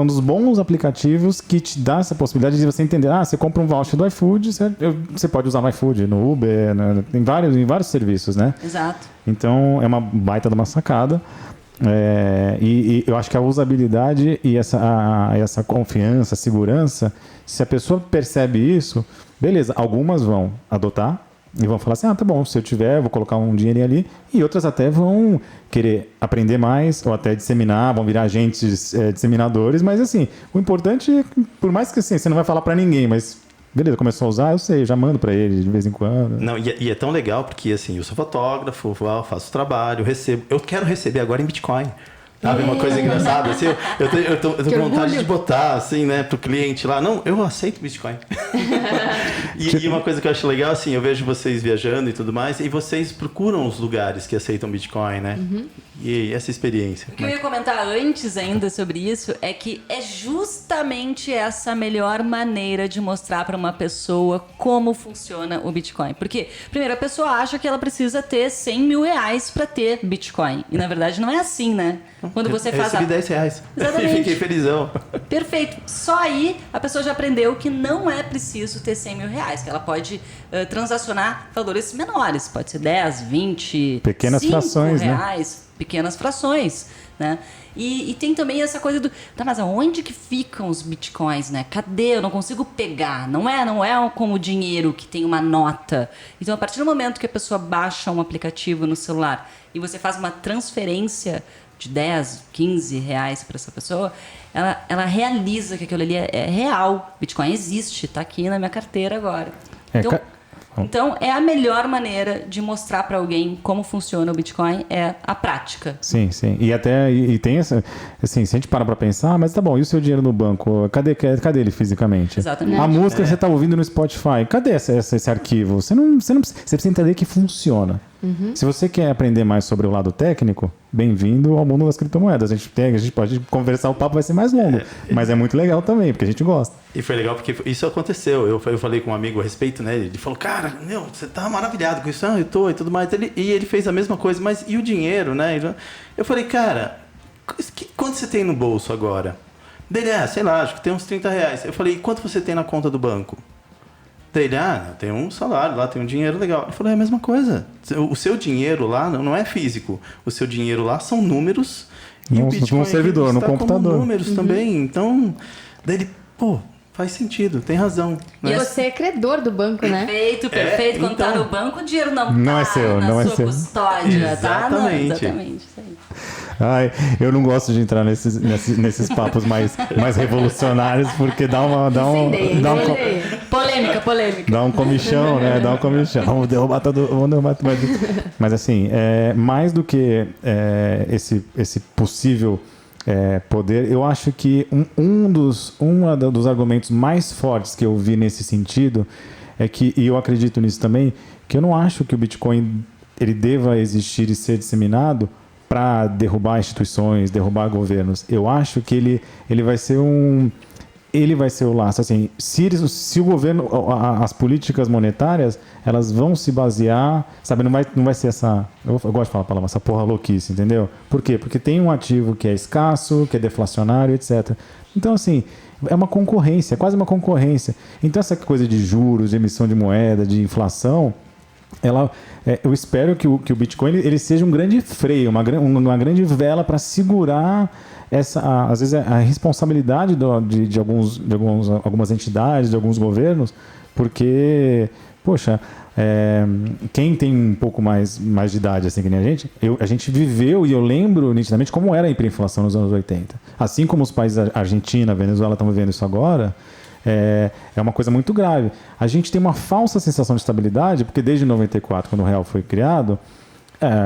dos bons aplicativos que te dá essa possibilidade de você entender. Você compra um voucher do iFood, você pode usar no iFood, no Uber, em vários serviços, né? Exato. Então, é uma baita de uma sacada. E eu acho que a usabilidade e essa confiança, segurança, se a pessoa percebe isso, beleza, algumas vão adotar e vão falar assim, tá bom, se eu tiver, vou colocar um dinheirinho ali, e outras até vão querer aprender mais ou até disseminar, vão virar agentes disseminadores, mas assim, o importante é, por mais que assim, você não vai falar para ninguém, mas beleza, começou a usar, eu sei, eu já mando para ele de vez em quando. Não, e é tão legal porque assim, eu sou fotógrafo, faço trabalho, recebo. Eu quero receber agora em Bitcoin. Sabe, uma coisa engraçada, assim, eu tô com vontade de botar, assim, né, pro cliente lá, não, eu aceito Bitcoin. E uma coisa que eu acho legal, assim, eu vejo vocês viajando e tudo mais, e vocês procuram os lugares que aceitam Bitcoin, né? E essa experiência. O que eu ia comentar antes ainda sobre isso é que é justamente essa a melhor maneira de mostrar para uma pessoa como funciona o Bitcoin. Porque, primeiro, a pessoa acha que ela precisa ter 100 mil reais para ter Bitcoin. E, na verdade, não é assim, né? Quando você faz recebi R$10. Exatamente. E fiquei felizão. Perfeito. Só aí a pessoa já aprendeu que não é preciso ter 100 mil reais, que ela pode transacionar valores menores. Pode ser 10, 20, pequenas frações, reais, né? Pequenas frações, né? E tem também essa coisa do... mas onde que ficam os bitcoins, né? Cadê? Eu não consigo pegar. Não é como o dinheiro que tem uma nota. Então, a partir do momento que a pessoa baixa um aplicativo no celular e você faz uma transferência de 10, 15 reais para essa pessoa, ela realiza que aquilo ali é real. Bitcoin existe, está aqui na minha carteira agora. Então, é a melhor maneira de mostrar para alguém como funciona o Bitcoin, é a prática. Sim. E tem essa... Assim, se a gente parar para pensar, mas tá bom, e o seu dinheiro no banco? Cadê ele fisicamente? Exatamente. A música que você tá ouvindo no Spotify, cadê esse arquivo? Você precisa entender que funciona. Se você quer aprender mais sobre o lado técnico, bem-vindo ao mundo das criptomoedas. A gente pode conversar, o papo vai ser mais longo, mas é muito legal também, porque a gente gosta. E foi legal porque isso aconteceu. Eu falei com um amigo a respeito, né? Ele falou, cara, você tá maravilhado com isso. Eu tô e tudo mais. E ele fez a mesma coisa, mas e o dinheiro, né? Eu falei, cara, quanto você tem no bolso agora? Dele, sei lá, acho que tem uns R$30. Eu falei, quanto você tem na conta do banco? Dele, tem um salário lá, tem um dinheiro legal. Ele falou, é a mesma coisa. O seu dinheiro lá não é físico. O seu dinheiro lá são números. E o Bitcoin no servidor, no computador. Como números também. Então, dele, faz sentido, tem razão. E você é credor do banco, né? Perfeito. Quando tá no banco, o dinheiro não é seu, na sua seu. Custódia, tá? Exatamente. Exatamente, isso aí. Ai, eu não gosto de entrar nesses papos mais revolucionários, porque dá um Polêmica. dá um comichão, né? Dá um comichão. Vamos derrubar tudo. Mas assim, mais do que esse possível poder. Eu acho que um dos argumentos mais fortes que eu vi nesse sentido é que, e eu acredito nisso também, que eu não acho que o Bitcoin ele deva existir e ser disseminado para derrubar instituições, derrubar governos. Eu acho que ele vai ser o laço. Assim, se o governo, as políticas monetárias, elas vão se basear, sabe, não vai ser essa, eu gosto de falar a palavra, essa porra louquice, entendeu? Por quê? Porque tem um ativo que é escasso, que é deflacionário, etc. Então, assim, é uma concorrência, quase uma concorrência. Então, essa coisa de juros, de emissão de moeda, de inflação, eu espero que o Bitcoin ele seja um grande freio, uma grande vela para segurar às vezes a responsabilidade de algumas entidades, de alguns governos, porque, poxa, quem tem um pouco mais de idade, assim que nem a gente viveu, e eu lembro nitidamente como era a hiperinflação nos anos 80. Assim como os países Argentina, Venezuela estão vivendo isso agora, é uma coisa muito grave. A gente tem uma falsa sensação de estabilidade, porque desde 94, quando o real foi criado,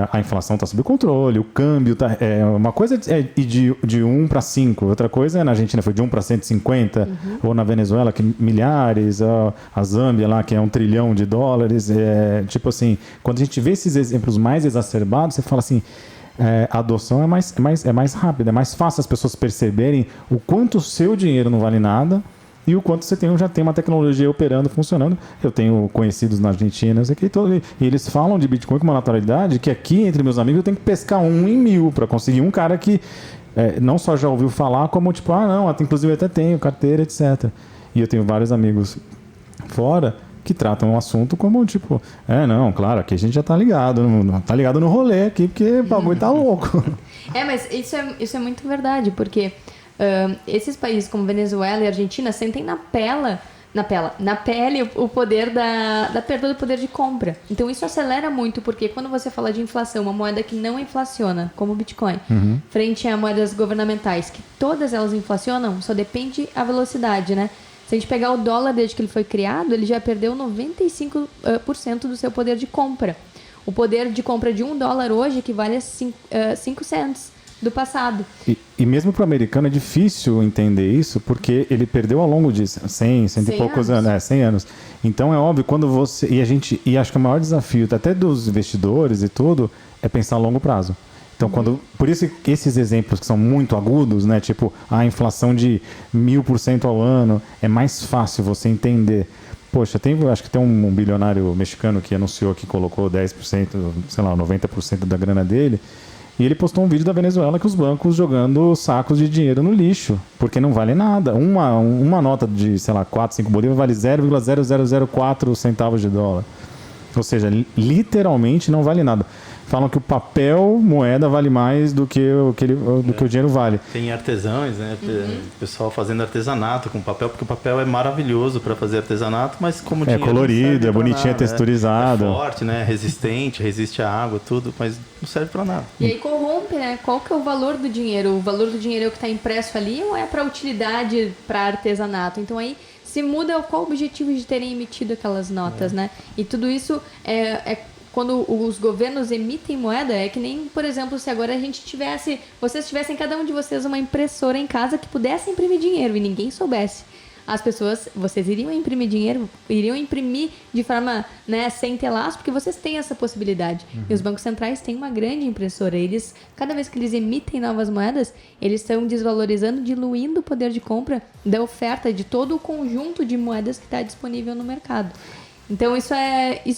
a inflação está sob controle, o câmbio está... uma coisa de 1 para 5, outra coisa na Argentina foi de 1 para 150, ou na Venezuela, que milhares, a Zâmbia lá, que é $1 trilhão. Tipo assim, quando a gente vê esses exemplos mais exacerbados, você fala assim, a adoção é mais rápida, é mais fácil as pessoas perceberem o quanto o seu dinheiro não vale nada e o quanto você já tem uma tecnologia operando, funcionando. Eu tenho conhecidos na Argentina, e eles falam de Bitcoin com uma naturalidade que aqui, entre meus amigos, eu tenho que pescar 1 em 1000 para conseguir um cara que não só já ouviu falar, como tipo, inclusive eu até tenho carteira, etc. E eu tenho vários amigos fora que tratam o assunto como tipo, claro, aqui a gente já tá ligado, tá ligado no rolê aqui, porque o bagulho tá louco. Mas isso é muito verdade, porque esses países como Venezuela e Argentina sentem na pele o poder da perda do poder de compra. Então isso acelera muito, porque quando você fala de inflação, uma moeda que não inflaciona, como o Bitcoin, frente a moedas governamentais, que todas elas inflacionam, só depende a velocidade, né? Se a gente pegar o dólar desde que ele foi criado, ele já perdeu 95% do seu poder de compra. O poder de compra de $1 hoje equivale a 5 cents do passado. E mesmo para o americano é difícil entender isso, porque ele perdeu ao longo de 100 e poucos anos. 100 anos. Então é óbvio, quando você... E acho que o maior desafio, até dos investidores e tudo, é pensar a longo prazo. Então, por isso que esses exemplos que são muito agudos, né, tipo a inflação de 1000% ao ano, é mais fácil você entender. Poxa, acho que tem um bilionário mexicano que anunciou que colocou 10%, sei lá, 90% da grana dele. E ele postou um vídeo da Venezuela que os bancos jogando sacos de dinheiro no lixo, porque não vale nada. Uma nota de, sei lá, 4, 5 bolívares vale 0,0004 centavos de dólar. Ou seja, literalmente não vale nada. Falam que o papel moeda vale mais do que o dinheiro vale. Tem artesãos, né? Pessoal fazendo artesanato com papel, porque o papel é maravilhoso para fazer artesanato, mas como dinheiro colorido, é bonitinho, nada, texturizado. É forte, né? Resistente, resiste à água, tudo, mas não serve para nada. E aí corrompe, né? Qual que é o valor do dinheiro? O valor do dinheiro é o que está impresso ali ou é para utilidade, para artesanato? Então aí se muda qual o objetivo de terem emitido aquelas notas, né? E tudo isso quando os governos emitem moeda, é que nem, por exemplo, se agora vocês tivessem, cada um de vocês, uma impressora em casa que pudesse imprimir dinheiro e ninguém soubesse. Vocês iriam imprimir dinheiro, iriam imprimir de forma, né, sem ter laço, porque vocês têm essa possibilidade. E os bancos centrais têm uma grande impressora. Cada vez que eles emitem novas moedas, eles estão desvalorizando, diluindo o poder de compra da oferta de todo o conjunto de moedas que está disponível no mercado. Então isso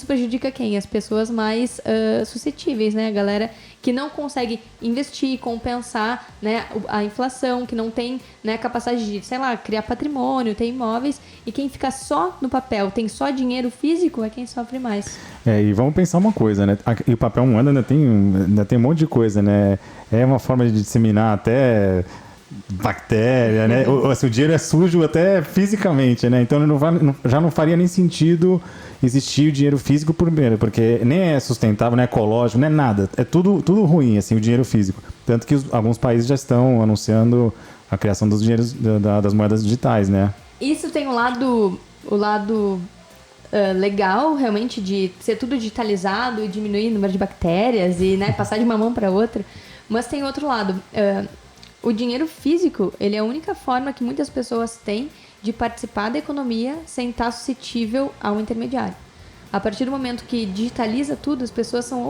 prejudica quem? As pessoas mais suscetíveis, né? A galera que não consegue investir, compensar, né, a inflação, que não tem, né, capacidade de, sei lá, criar patrimônio, ter imóveis, e quem fica só no papel, tem só dinheiro físico, é quem sofre mais. E vamos pensar uma coisa, né? E o papel moeda ainda tem um monte de coisa, né? É uma forma de disseminar até bactéria, né? O dinheiro é sujo até fisicamente, né? Então já não faria nem sentido existir o dinheiro físico primeiro, porque nem é sustentável, não é ecológico, não é nada. É tudo ruim, assim, o dinheiro físico. Tanto que alguns países já estão anunciando a criação dos dinheiros, das moedas digitais, né? Isso tem o lado legal, realmente, de ser tudo digitalizado e diminuir o número de bactérias e, né, passar de uma mão para outra. Mas tem outro lado. o dinheiro físico, ele é a única forma que muitas pessoas têm de participar da economia sem estar suscetível ao intermediário. A partir do momento que digitaliza tudo, as pessoas são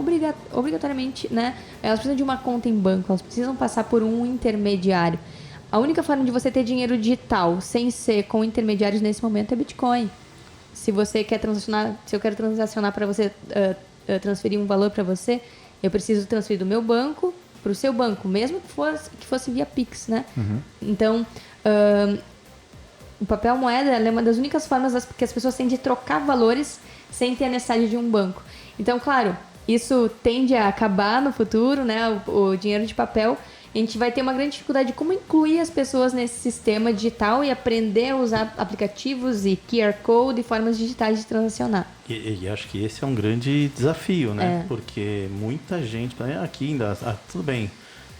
obrigatoriamente, né? Elas precisam de uma conta em banco, elas precisam passar por um intermediário. A única forma de você ter dinheiro digital sem ser com intermediários nesse momento é Bitcoin. Se você quer transacionar, se eu quero transacionar para você, transferir um valor para você, eu preciso transferir do meu banco para o seu banco, mesmo que fosse via Pix, né? Então, o papel moeda é uma das únicas formas que as pessoas têm de trocar valores sem ter a necessidade de um banco. Então, claro, isso tende a acabar no futuro, né? O dinheiro de papel. A gente vai ter uma grande dificuldade de como incluir as pessoas nesse sistema digital e aprender a usar aplicativos e QR Code e formas digitais de transacionar. E acho que esse é um grande desafio, né? Porque muita gente... Aqui ainda... tudo bem,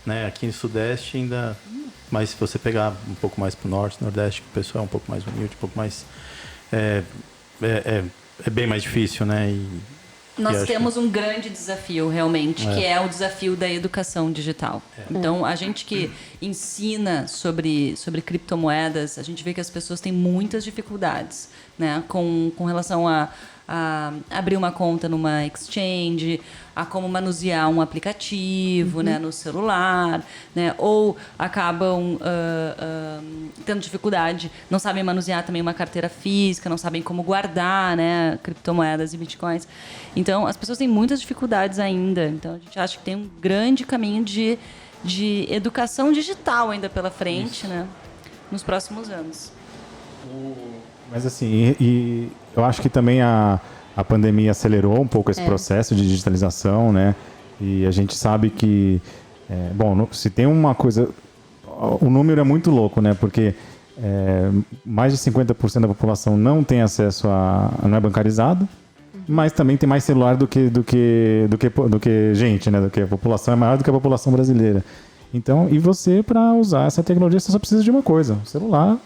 né? Aqui no Sudeste ainda... Mas se você pegar um pouco mais para o Norte, Nordeste, que o pessoal é um pouco mais humilde, um pouco mais... É bem mais difícil, né? Nós temos um grande desafio, realmente, que é o desafio da educação digital. Então, a gente que ensina sobre criptomoedas, a gente vê que as pessoas têm muitas dificuldades, né? Com relação a abrir uma conta numa exchange, a como manusear um aplicativo, né, no celular, né, ou acabam tendo dificuldade, não sabem manusear também uma carteira física, não sabem como guardar, né, criptomoedas e bitcoins. Então, as pessoas têm muitas dificuldades ainda. Então, a gente acha que tem um grande caminho de educação digital ainda pela frente, né, nos próximos anos. Mas assim, e eu acho que também a pandemia acelerou um pouco esse processo de digitalização, né? E a gente sabe que, se tem uma coisa... O número é muito louco, né? Porque mais de 50% da população não tem acesso não é bancarizado, mas também tem mais celular do que gente, né? A população é maior do que a população brasileira. Então, e você, para usar essa tecnologia, você só precisa de uma coisa: o celular.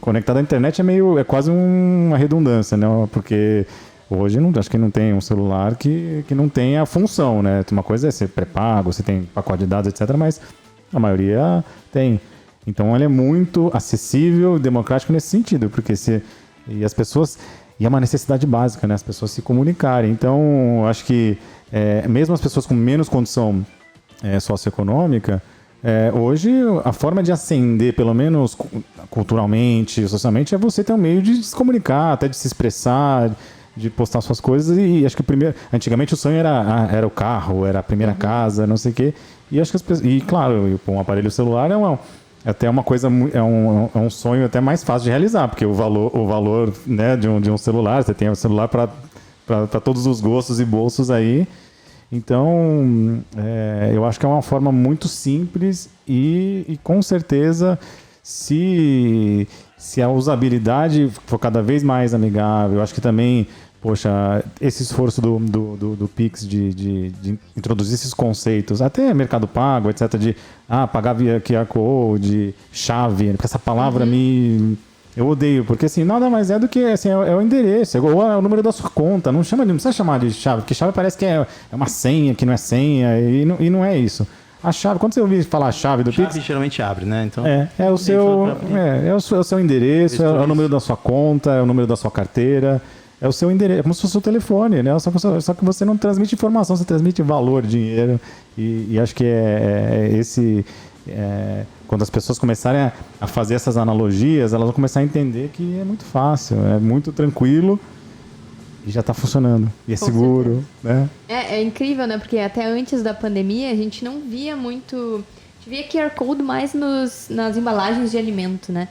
Conectado à internet é quase uma redundância, né? Porque hoje acho que não tem um celular que não tenha função, né? Uma coisa é ser pré-pago, você tem pacote de dados, etc., mas a maioria tem. Então, ele é muito acessível e democrático nesse sentido, porque e as pessoas... E é uma necessidade básica, né? As pessoas se comunicarem. Então, acho que mesmo as pessoas com menos condição socioeconômica, hoje a forma de ascender, pelo menos culturalmente, socialmente, é você ter um meio de se comunicar, até de se expressar, de postar suas coisas. E acho que antigamente o sonho era o carro, era a primeira casa, não sei o quê. E acho que as pessoas, e claro, um aparelho celular até uma coisa, é um sonho até mais fácil de realizar, porque o valor, né, de um celular, você tem um celular para todos os gostos e bolsos aí. Então, eu acho que é uma forma muito simples e com certeza, se a usabilidade for cada vez mais amigável, eu acho que também, esse esforço do Pix de introduzir esses conceitos, até Mercado Pago, etc., de pagar via QR Code, chave, porque essa palavra eu odeio, porque assim, nada mais é do que assim, é o endereço, ou é o número da sua conta. Não precisa chamar de chave, porque chave parece que é uma senha, que não é senha, e não é isso. A chave, quando você ouvir falar a chave do Pix... Chave geralmente abre, né? Então, é o seu endereço, é o número da sua conta, é o número da sua carteira, é o seu endereço, é como se fosse o telefone, né? Só que você não transmite informação, você transmite valor, dinheiro, e acho que quando as pessoas começarem a fazer essas analogias, elas vão começar a entender que é muito fácil, é muito tranquilo e já está funcionando. E é seguro, né? É incrível, né? Porque até antes da pandemia a gente não via muito... A gente via QR Code mais nas embalagens de alimento, né?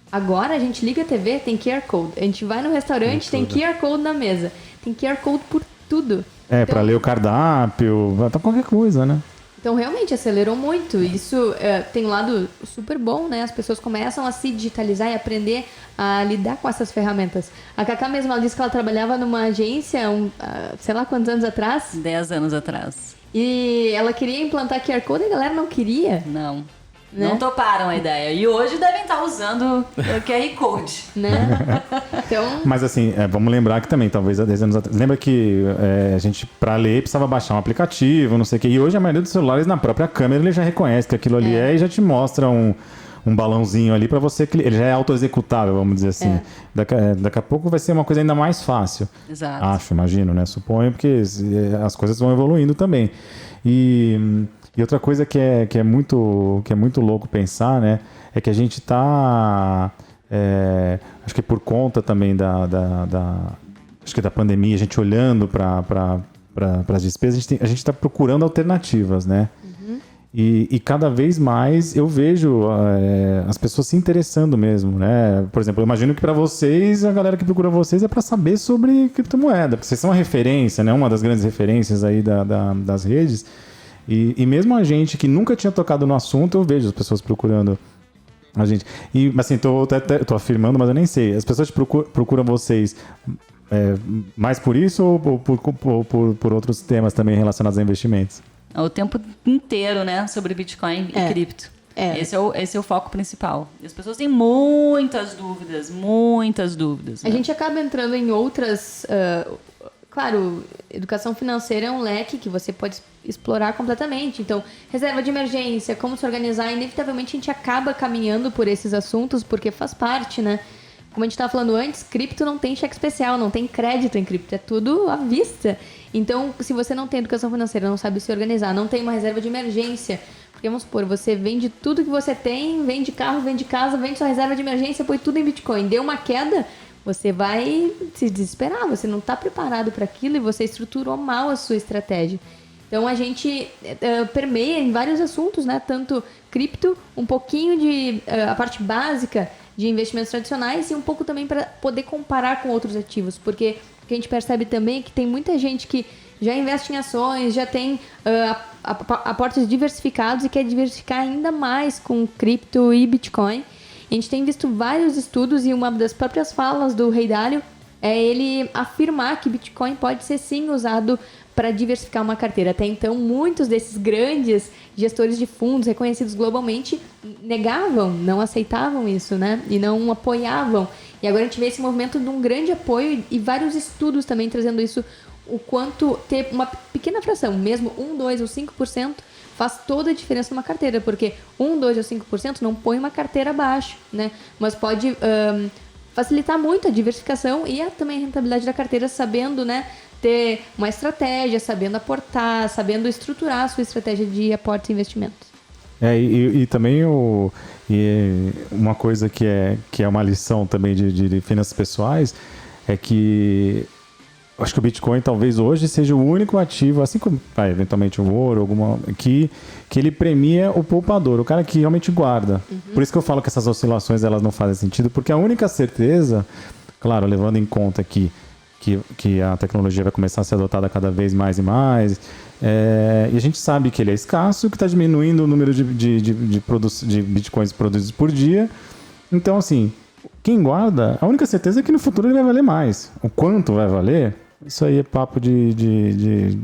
Agora a gente liga a TV, tem QR Code. A gente vai no restaurante, tem QR Code na mesa. Tem QR Code por tudo. Então, para ler o cardápio, para qualquer coisa, né? Então, realmente, acelerou muito. Isso tem um lado super bom, né? As pessoas começam a se digitalizar e aprender a lidar com essas ferramentas. A Cacá mesma, ela disse que ela trabalhava numa agência, sei lá quantos anos atrás. 10 anos atrás. E ela queria implantar QR Code e a galera não queria. Não. né? Não toparam a ideia. E hoje devem estar usando o QR Code. Né? Então, Mas assim, vamos lembrar que também, talvez há 10 anos atrás. Lembra que a gente, pra ler, precisava baixar um aplicativo, não sei o quê. E hoje a maioria dos celulares, na própria câmera, ele já reconhece que aquilo ali e já te mostra um balãozinho ali pra você. Ele já é auto-executável, vamos dizer assim. Daqui a pouco vai ser uma coisa ainda mais fácil. Exato. Imagino, né? Suponho, porque as coisas vão evoluindo também. E outra coisa que é muito louco pensar, né? É que a gente tá... acho que por conta também acho que da pandemia, a gente olhando para as despesas, a gente está procurando alternativas, né? E cada vez mais eu vejo as pessoas se interessando mesmo, né? Por exemplo, eu imagino que para vocês, a galera que procura vocês é para saber sobre criptomoeda, porque vocês são uma referência, né? Uma das grandes referências aí das redes. E mesmo a gente que nunca tinha tocado no assunto, eu vejo as pessoas procurando a gente. E assim, tô afirmando, mas eu nem sei. As pessoas procuram vocês mais por isso ou por outros temas também relacionados a investimentos? O tempo inteiro, né? Sobre Bitcoin e cripto. Esse é o foco principal. E as pessoas têm muitas dúvidas. a gente acaba entrando em outras... claro, educação financeira é um leque que você pode explorar completamente. Então, reserva de emergência, como se organizar, inevitavelmente a gente acaba caminhando por esses assuntos, porque faz parte, né? Como a gente estava falando antes, cripto não tem cheque especial, não tem crédito em cripto, é tudo à vista. Então, se você não tem educação financeira, não sabe se organizar, não tem uma reserva de emergência, porque vamos supor, você vende tudo que você tem, vende carro, vende casa, vende sua reserva de emergência, põe tudo em Bitcoin, deu uma queda, você vai se desesperar, você não está preparado para aquilo e você estruturou mal a sua estratégia. Então a gente permeia em vários assuntos, né? Tanto cripto, um pouquinho de a parte básica de investimentos tradicionais e um pouco também para poder comparar com outros ativos, porque o que a gente percebe também é que tem muita gente que já investe em ações, já tem aportes diversificados e quer diversificar ainda mais com cripto e Bitcoin. A gente tem visto vários estudos e uma das próprias falas do Ray Dalio é ele afirmar que Bitcoin pode ser sim usado para diversificar uma carteira. Até então, muitos desses grandes gestores de fundos reconhecidos globalmente negavam, não aceitavam isso, né? E não apoiavam. E agora a gente vê esse movimento de um grande apoio e vários estudos também trazendo isso, o quanto ter uma pequena fração, mesmo 1, 2 ou 5%, faz toda a diferença numa carteira, porque 1, 2 ou 5% não põe uma carteira abaixo, né? Mas pode facilitar muito a diversificação e também a rentabilidade da carteira, sabendo, né, ter uma estratégia, sabendo aportar, sabendo estruturar a sua estratégia de aporte e investimentos. E também uma coisa que é uma lição também de finanças pessoais é que acho que o Bitcoin talvez hoje seja o único ativo, assim como eventualmente o ouro, que ele premia o poupador, o cara que realmente guarda. Por isso que eu falo que essas oscilações elas não fazem sentido, porque a única certeza, claro, levando em conta que a tecnologia vai começar a ser adotada cada vez mais e mais, e a gente sabe que ele é escasso, que está diminuindo o número de bitcoins produzidos por dia. Então, assim, quem guarda, a única certeza é que no futuro ele vai valer mais. O quanto vai valer, isso aí é papo de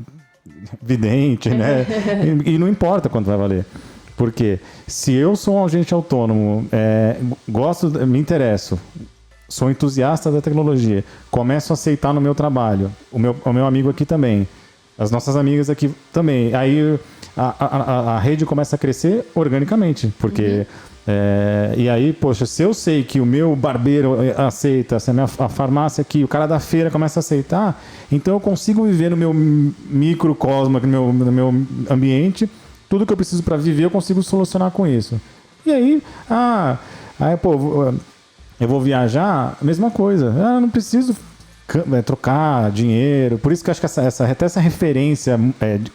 vidente, né? E não importa quanto vai valer. Porque se eu sou um agente autônomo, me interesso, sou entusiasta da tecnologia, começo a aceitar no meu trabalho, o meu amigo aqui também, as nossas amigas aqui também, aí a rede começa a crescer organicamente, porque e aí, poxa, se eu sei que o meu barbeiro aceita, se a farmácia aqui, o cara da feira começa a aceitar, então eu consigo viver no meu microcosmo, no meu ambiente, tudo que eu preciso para viver eu consigo solucionar com isso. E aí, eu vou viajar, a mesma coisa. Eu não preciso trocar dinheiro. Por isso que eu acho que até essa referência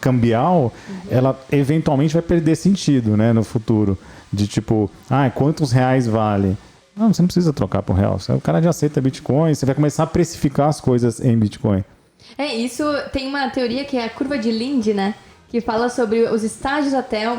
cambial, ela eventualmente vai perder sentido, né, no futuro. De tipo, quantos reais vale? Não, você não precisa trocar por real. O cara já aceita Bitcoin, você vai começar a precificar as coisas em Bitcoin. Isso tem uma teoria que é a curva de Linde, né? Que fala sobre os estágios até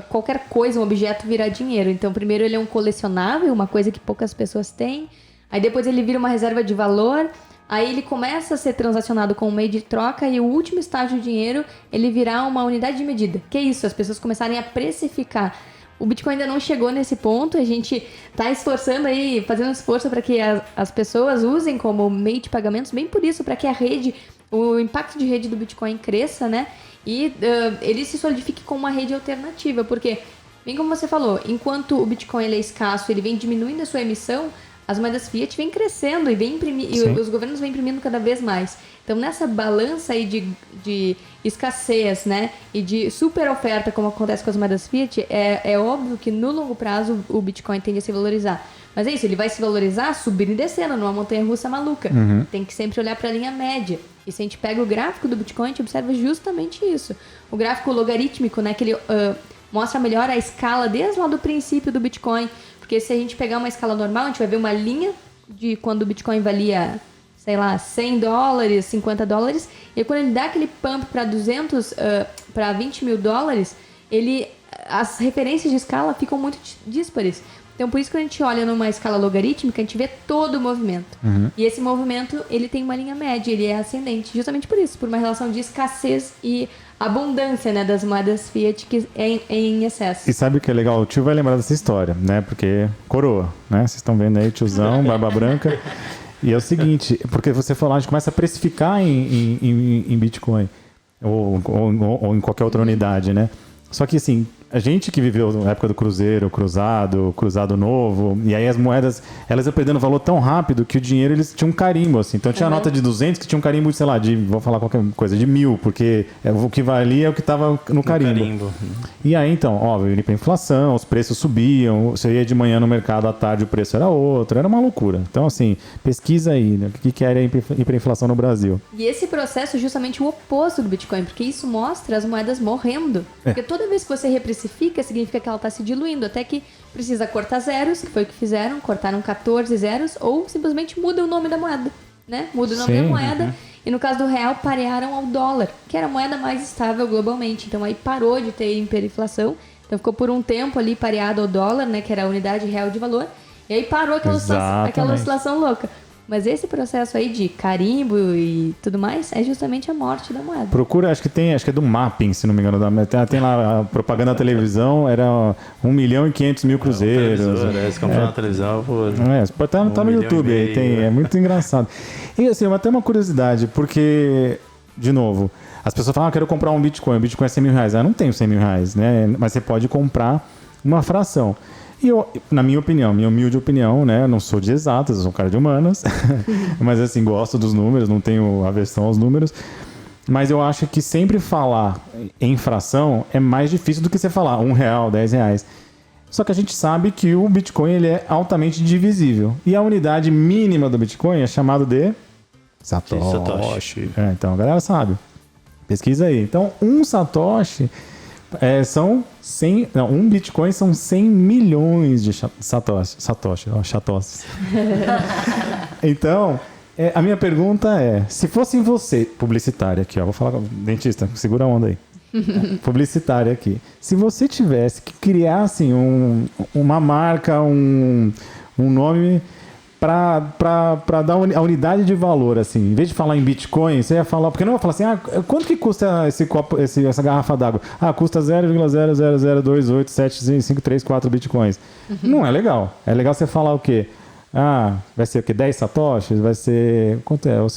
qualquer coisa, um objeto virar dinheiro. Então, primeiro ele é um colecionável, uma coisa que poucas pessoas têm. Aí depois ele vira uma reserva de valor. Aí ele começa a ser transacionado com um meio de troca. E o último estágio de dinheiro, ele virar uma unidade de medida. Que é isso, as pessoas começarem a precificar. o Bitcoin ainda não chegou nesse ponto, a gente tá esforçando aí, fazendo um esforço para que as pessoas usem como meio de pagamentos, bem por isso, para que a rede, o impacto de rede do Bitcoin cresça, né? E ele se solidifique como uma rede alternativa, porque, bem como você falou, enquanto o Bitcoin ele é escasso, ele vem diminuindo a sua emissão, as moedas fiat vêm crescendo e os governos vêm imprimindo cada vez mais. Então, nessa balança aí de escassez, né, e de super oferta, como acontece com as moedas fiat, é óbvio que no longo prazo o Bitcoin tende a se valorizar. Mas é isso, ele vai se valorizar subindo e descendo numa montanha-russa maluca. Tem que sempre olhar para a linha média. E se a gente pega o gráfico do Bitcoin, a gente observa justamente isso. O gráfico logarítmico, né, que ele mostra melhor a escala desde lá do princípio do Bitcoin. Porque se a gente pegar uma escala normal, a gente vai ver uma linha de quando o Bitcoin valia, sei lá, $100, $50. E quando ele dá aquele pump para 200, para $20 mil, as referências de escala ficam muito díspares. Então, por isso que a gente olha numa escala logarítmica, a gente vê todo o movimento. E esse movimento, ele tem uma linha média, ele é ascendente. Justamente por isso, por uma relação de escassez e abundância, né, das moedas fiat que é em excesso. E sabe o que é legal? O tio vai lembrar dessa história, né? Porque coroa, né? Vocês estão vendo aí, tiozão, barba branca. E é o seguinte, porque você falou, a gente começa a precificar em Bitcoin ou em qualquer outra unidade, né? Só que assim, a gente que viveu na época do Cruzeiro, Cruzado Novo, e aí as moedas, elas iam perdendo valor tão rápido que o dinheiro, eles tinham um carimbo, assim. Então tinha a nota de 200 que tinha um carimbo, sei lá, vou falar qualquer coisa, de 1.000, porque o que valia é o que estava no carimbo. E aí, então, óbvio, inflação, os preços subiam, você ia de manhã no mercado, à tarde o preço era outro, era uma loucura. Então, assim, pesquisa aí, né? O que era hiperinflação no Brasil. E esse processo é justamente o oposto do Bitcoin, porque isso mostra as moedas morrendo. Porque toda vez que você repressifica, significa que ela está se diluindo, até que precisa cortar zeros, que foi o que fizeram, cortaram 14 zeros, ou simplesmente muda o nome da moeda, né? Muda o nome da moeda, e no caso do real, parearam ao dólar, que era a moeda mais estável globalmente. Então aí parou de ter hiperinflação, então ficou por um tempo ali pareado ao dólar, né? Que era a unidade real de valor, e aí parou aquela oscilação louca. Mas esse processo aí de carimbo e tudo mais é justamente a morte da moeda. Procura, acho que é do Mapping, se não me engano. Tem lá a propaganda da televisão, era 1.500.000 cruzeiros. Se comprar na televisão, tá no YouTube aí, é muito engraçado. E assim, até uma curiosidade, porque, de novo, as pessoas falam, quero comprar um Bitcoin, o Bitcoin é R$100.000. Eu não tenho R$100.000, né? Mas você pode comprar uma fração. E eu, na minha opinião, minha humilde opinião, né? Eu não sou de exatas, eu sou um cara de humanas. Mas assim, gosto dos números, não tenho aversão aos números. Mas eu acho que sempre falar em fração é mais difícil do que você falar R$1, R$10. Só que a gente sabe que o Bitcoin ele é altamente divisível. E a unidade mínima do Bitcoin é chamada de Satoshi. Então a galera sabe. Pesquisa aí. Então, um Satoshi... são 100... Não, um Bitcoin são 100 milhões de satoshis. Então, a minha pergunta é, se fosse você, publicitária aqui, ó, vou falar com o dentista, segura a onda aí. Publicitária aqui. Se você tivesse que criar, assim, uma marca, um nome... Para dar a unidade de valor, assim, em vez de falar em Bitcoin, você ia falar, porque não vai falar assim, quanto que custa esse copo, essa garrafa d'água? Custa 0,000287534 Bitcoins. Não é legal. É legal você falar o quê? Vai ser o quê? 10 satoshis? Vai ser... Quanto é? Eu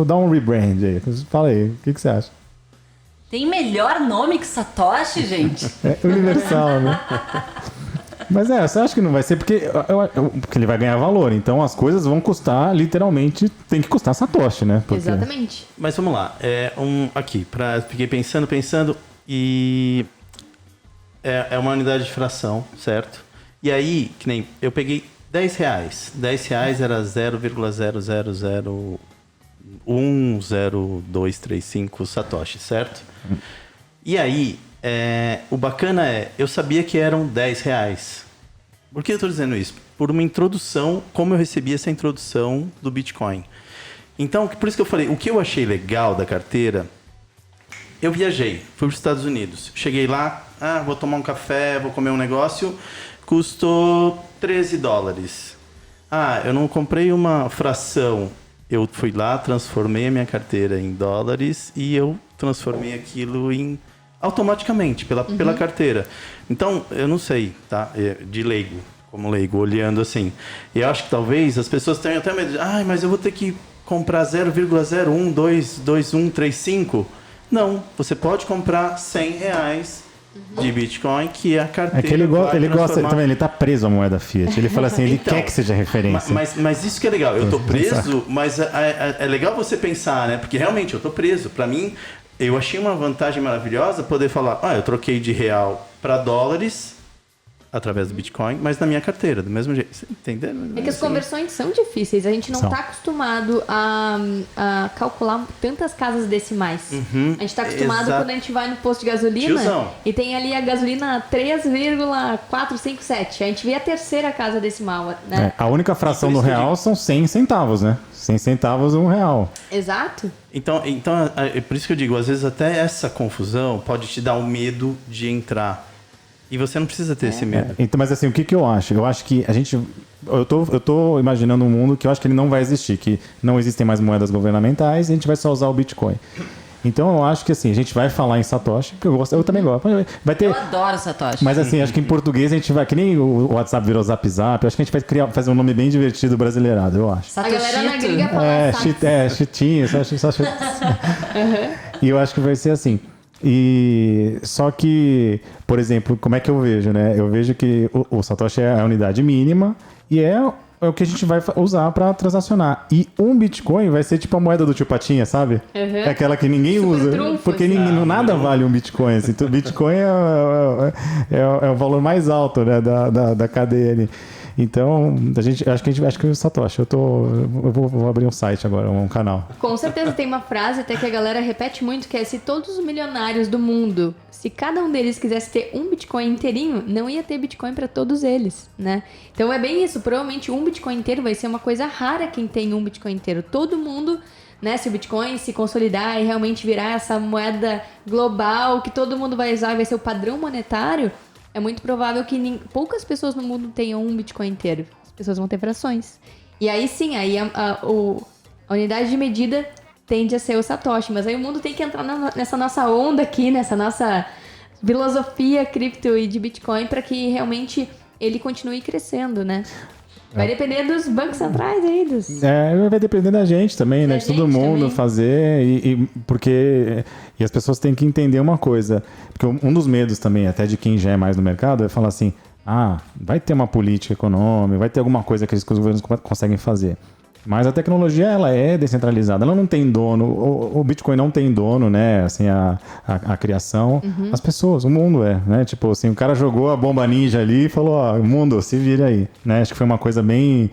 dar um rebrand aí. Fala aí, o que você acha? Tem melhor nome que Satoshi, gente? É universal, né? Mas você acha que não vai ser? Porque ele vai ganhar valor. Então as coisas vão custar, literalmente, tem que custar Satoshi, né? Porque... Exatamente. Mas vamos lá. Fiquei pensando e... É uma unidade de fração, certo? E aí, que nem eu peguei R$10. R$10 era 0,000010235 Satoshi, certo? E aí... o bacana eu sabia que eram R$10. Por que eu estou dizendo isso? Por uma introdução, como eu recebi essa introdução do Bitcoin. Então, por isso que eu falei, o que eu achei legal da carteira, eu viajei, fui para os Estados Unidos. Cheguei lá, vou tomar um café, vou comer um negócio, custou $13. Eu não comprei uma fração. Eu fui lá, transformei a minha carteira em dólares e eu transformei aquilo em automaticamente pela carteira. Então, eu não sei, tá? De leigo, como leigo, olhando assim. E eu acho que talvez as pessoas tenham até medo de, mas eu vou ter que comprar 0,0122135. Não, você pode comprar R$100 de Bitcoin, que é a carteira. É que ele gosta também, ele tá preso à moeda Fiat. Ele fala assim, ele quer que seja referência. Mas isso que é legal, eu tô preso, mas é legal você pensar, né? Porque realmente eu tô preso. Pra mim, eu achei uma vantagem maravilhosa poder falar, eu troquei de real para dólares através do Bitcoin, mas na minha carteira, do mesmo jeito. Você entendeu? É que as conversões são difíceis. A gente não está acostumado a calcular tantas casas decimais. A gente está acostumado quando a gente vai no posto de gasolina e tem ali a gasolina 3,457. A gente vê a terceira casa decimal, né? A única fração do real são 100 centavos, né? 100 centavos, R$1. Exato. Então, é por isso que eu digo, às vezes até essa confusão pode te dar o medo de entrar. E você não precisa ter esse medo. Então, mas assim, o que eu acho? Eu acho que a gente... Eu tô imaginando um mundo que eu acho que ele não vai existir, que não existem mais moedas governamentais e a gente vai só usar o Bitcoin. Então eu acho que assim, a gente vai falar em Satoshi, que eu também gosto. Vai ter... Eu adoro Satoshi. Mas assim, acho que em português a gente vai, que nem o WhatsApp virou Zap Zap, acho que a gente vai fazer um nome bem divertido brasileirado, eu acho. A galera na gringa fala chitinho, só E eu acho que vai ser assim. E só que, por exemplo, como é que eu vejo, né? Eu vejo que o Satoshi é a unidade mínima e é o que a gente vai usar para transacionar. E um Bitcoin vai ser tipo a moeda do tio Patinha, sabe? É aquela que ninguém usa. Porque nada vale um Bitcoin. Assim. Bitcoin é o valor mais alto, né, da cadeia ali. Então, acho que o Satoshi, eu vou abrir um site agora, um canal. Com certeza tem uma frase até que a galera repete muito, que é: se todos os milionários do mundo, se cada um deles quisesse ter um Bitcoin inteirinho, não ia ter Bitcoin para todos eles, né? Então é bem isso, provavelmente um Bitcoin inteiro vai ser uma coisa rara quem tem um Bitcoin inteiro. Todo mundo, né, se o Bitcoin se consolidar e realmente virar essa moeda global que todo mundo vai usar, vai ser o padrão monetário, é muito provável que poucas pessoas no mundo tenham um Bitcoin inteiro. As pessoas vão ter frações. E aí sim, aí a unidade de medida tende a ser o Satoshi. Mas aí o mundo tem que entrar nessa nossa onda aqui, nessa nossa filosofia cripto e de Bitcoin para que realmente ele continue crescendo, né? Vai depender dos bancos centrais aí. Vai depender da gente também, né? De todo mundo também fazer. Porque as pessoas têm que entender uma coisa. Porque um dos medos também, até de quem já é mais no mercado, é falar assim: vai ter uma política econômica, vai ter alguma coisa que os governos conseguem fazer. Mas a tecnologia, ela é descentralizada, ela não tem dono, o Bitcoin não tem dono, né, assim, a criação, as pessoas, o mundo né, tipo assim, o cara jogou a bomba ninja ali e falou, mundo, se vira aí, né, acho que foi uma coisa bem,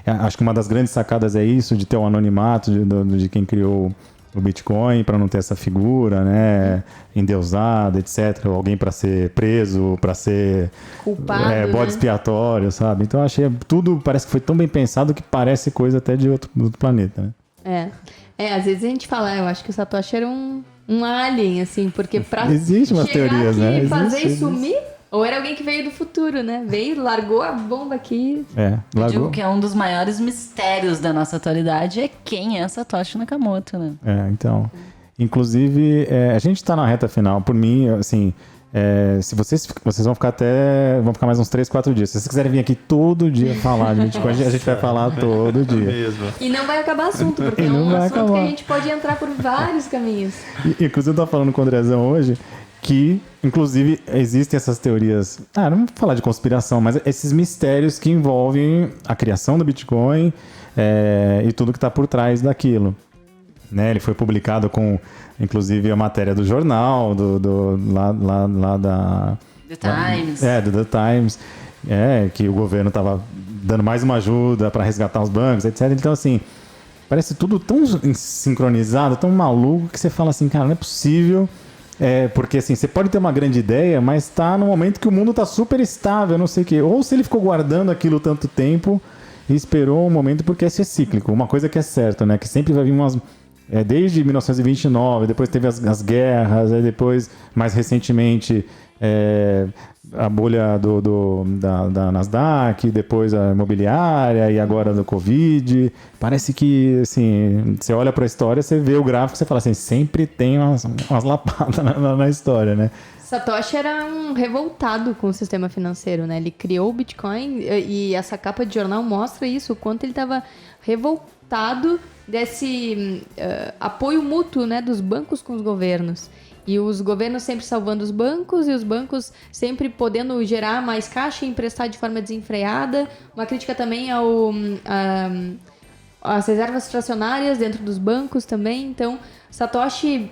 acho que uma das grandes sacadas é isso, de ter o anonimato de quem criou o Bitcoin, para não ter essa figura, né, endeusada, etc. Alguém para ser preso, para ser culpado, bode expiatório, sabe? Então achei tudo, parece que foi tão bem pensado que parece coisa até de outro planeta, né? Às vezes a gente fala, eu acho que o Satoshi era um alien, assim, porque pra existe umas chegar teorias, aqui né? e fazer e sumir, ou era alguém que veio do futuro, né? Veio, largou a bomba aqui. Largou. Eu digo que é um dos maiores mistérios da nossa atualidade é quem é Satoshi Nakamoto, né? Então. Inclusive, a gente tá na reta final. Por mim, assim, se vocês vão ficar mais uns 3, 4 dias. Se vocês quiserem vir aqui todo dia falar de Bitcoin, a gente vai falar todo dia. Mesmo. E não vai acabar assunto, porque é um assunto que a gente pode entrar por vários caminhos. Inclusive, eu tava falando com o Andrezão hoje que, inclusive, existem essas teorias, não vamos falar de conspiração, mas esses mistérios que envolvem a criação do Bitcoin e tudo que está por trás daquilo. Né? Ele foi publicado com, inclusive, a matéria do jornal, lá da... The Times. Do The Times, que o governo estava dando mais uma ajuda para resgatar os bancos, etc. Então, assim, parece tudo tão sincronizado, tão maluco, que você fala assim, cara, não é possível... porque assim, você pode ter uma grande ideia, mas está no momento que o mundo está super estável, não sei o quê. Ou se ele ficou guardando aquilo tanto tempo e esperou um momento, porque isso é cíclico. Uma coisa que é certa, né? Que sempre vai vir umas... desde 1929, depois teve as guerras, aí depois, mais recentemente, a bolha da Nasdaq, depois a imobiliária e agora do Covid. Parece que, assim, você olha para a história, você vê o gráfico e você fala assim, sempre tem umas lapadas na história, né? Satoshi era um revoltado com o sistema financeiro, né? Ele criou o Bitcoin e essa capa de jornal mostra isso, o quanto ele estava revoltado desse apoio mútuo, né, dos bancos com os governos. E os governos sempre salvando os bancos e os bancos sempre podendo gerar mais caixa e emprestar de forma desenfreada. Uma crítica também às reservas fracionárias dentro dos bancos também. Então, Satoshi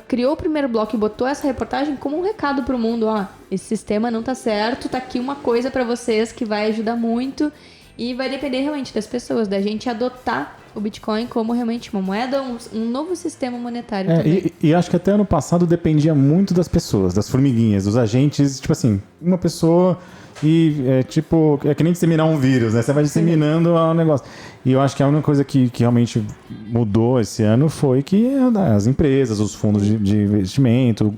criou o primeiro bloco e botou essa reportagem como um recado para o mundo. Ó, esse sistema não tá certo, tá aqui uma coisa para vocês que vai ajudar muito. E vai depender realmente das pessoas, da gente adotar o Bitcoin como realmente uma moeda, um novo sistema monetário também. E acho que até ano passado dependia muito das pessoas, das formiguinhas, dos agentes. Tipo assim, uma pessoa e é que nem disseminar um vírus, né? Você vai disseminando o negócio. E eu acho que a única coisa que realmente mudou esse ano foi que as empresas, os fundos de investimento,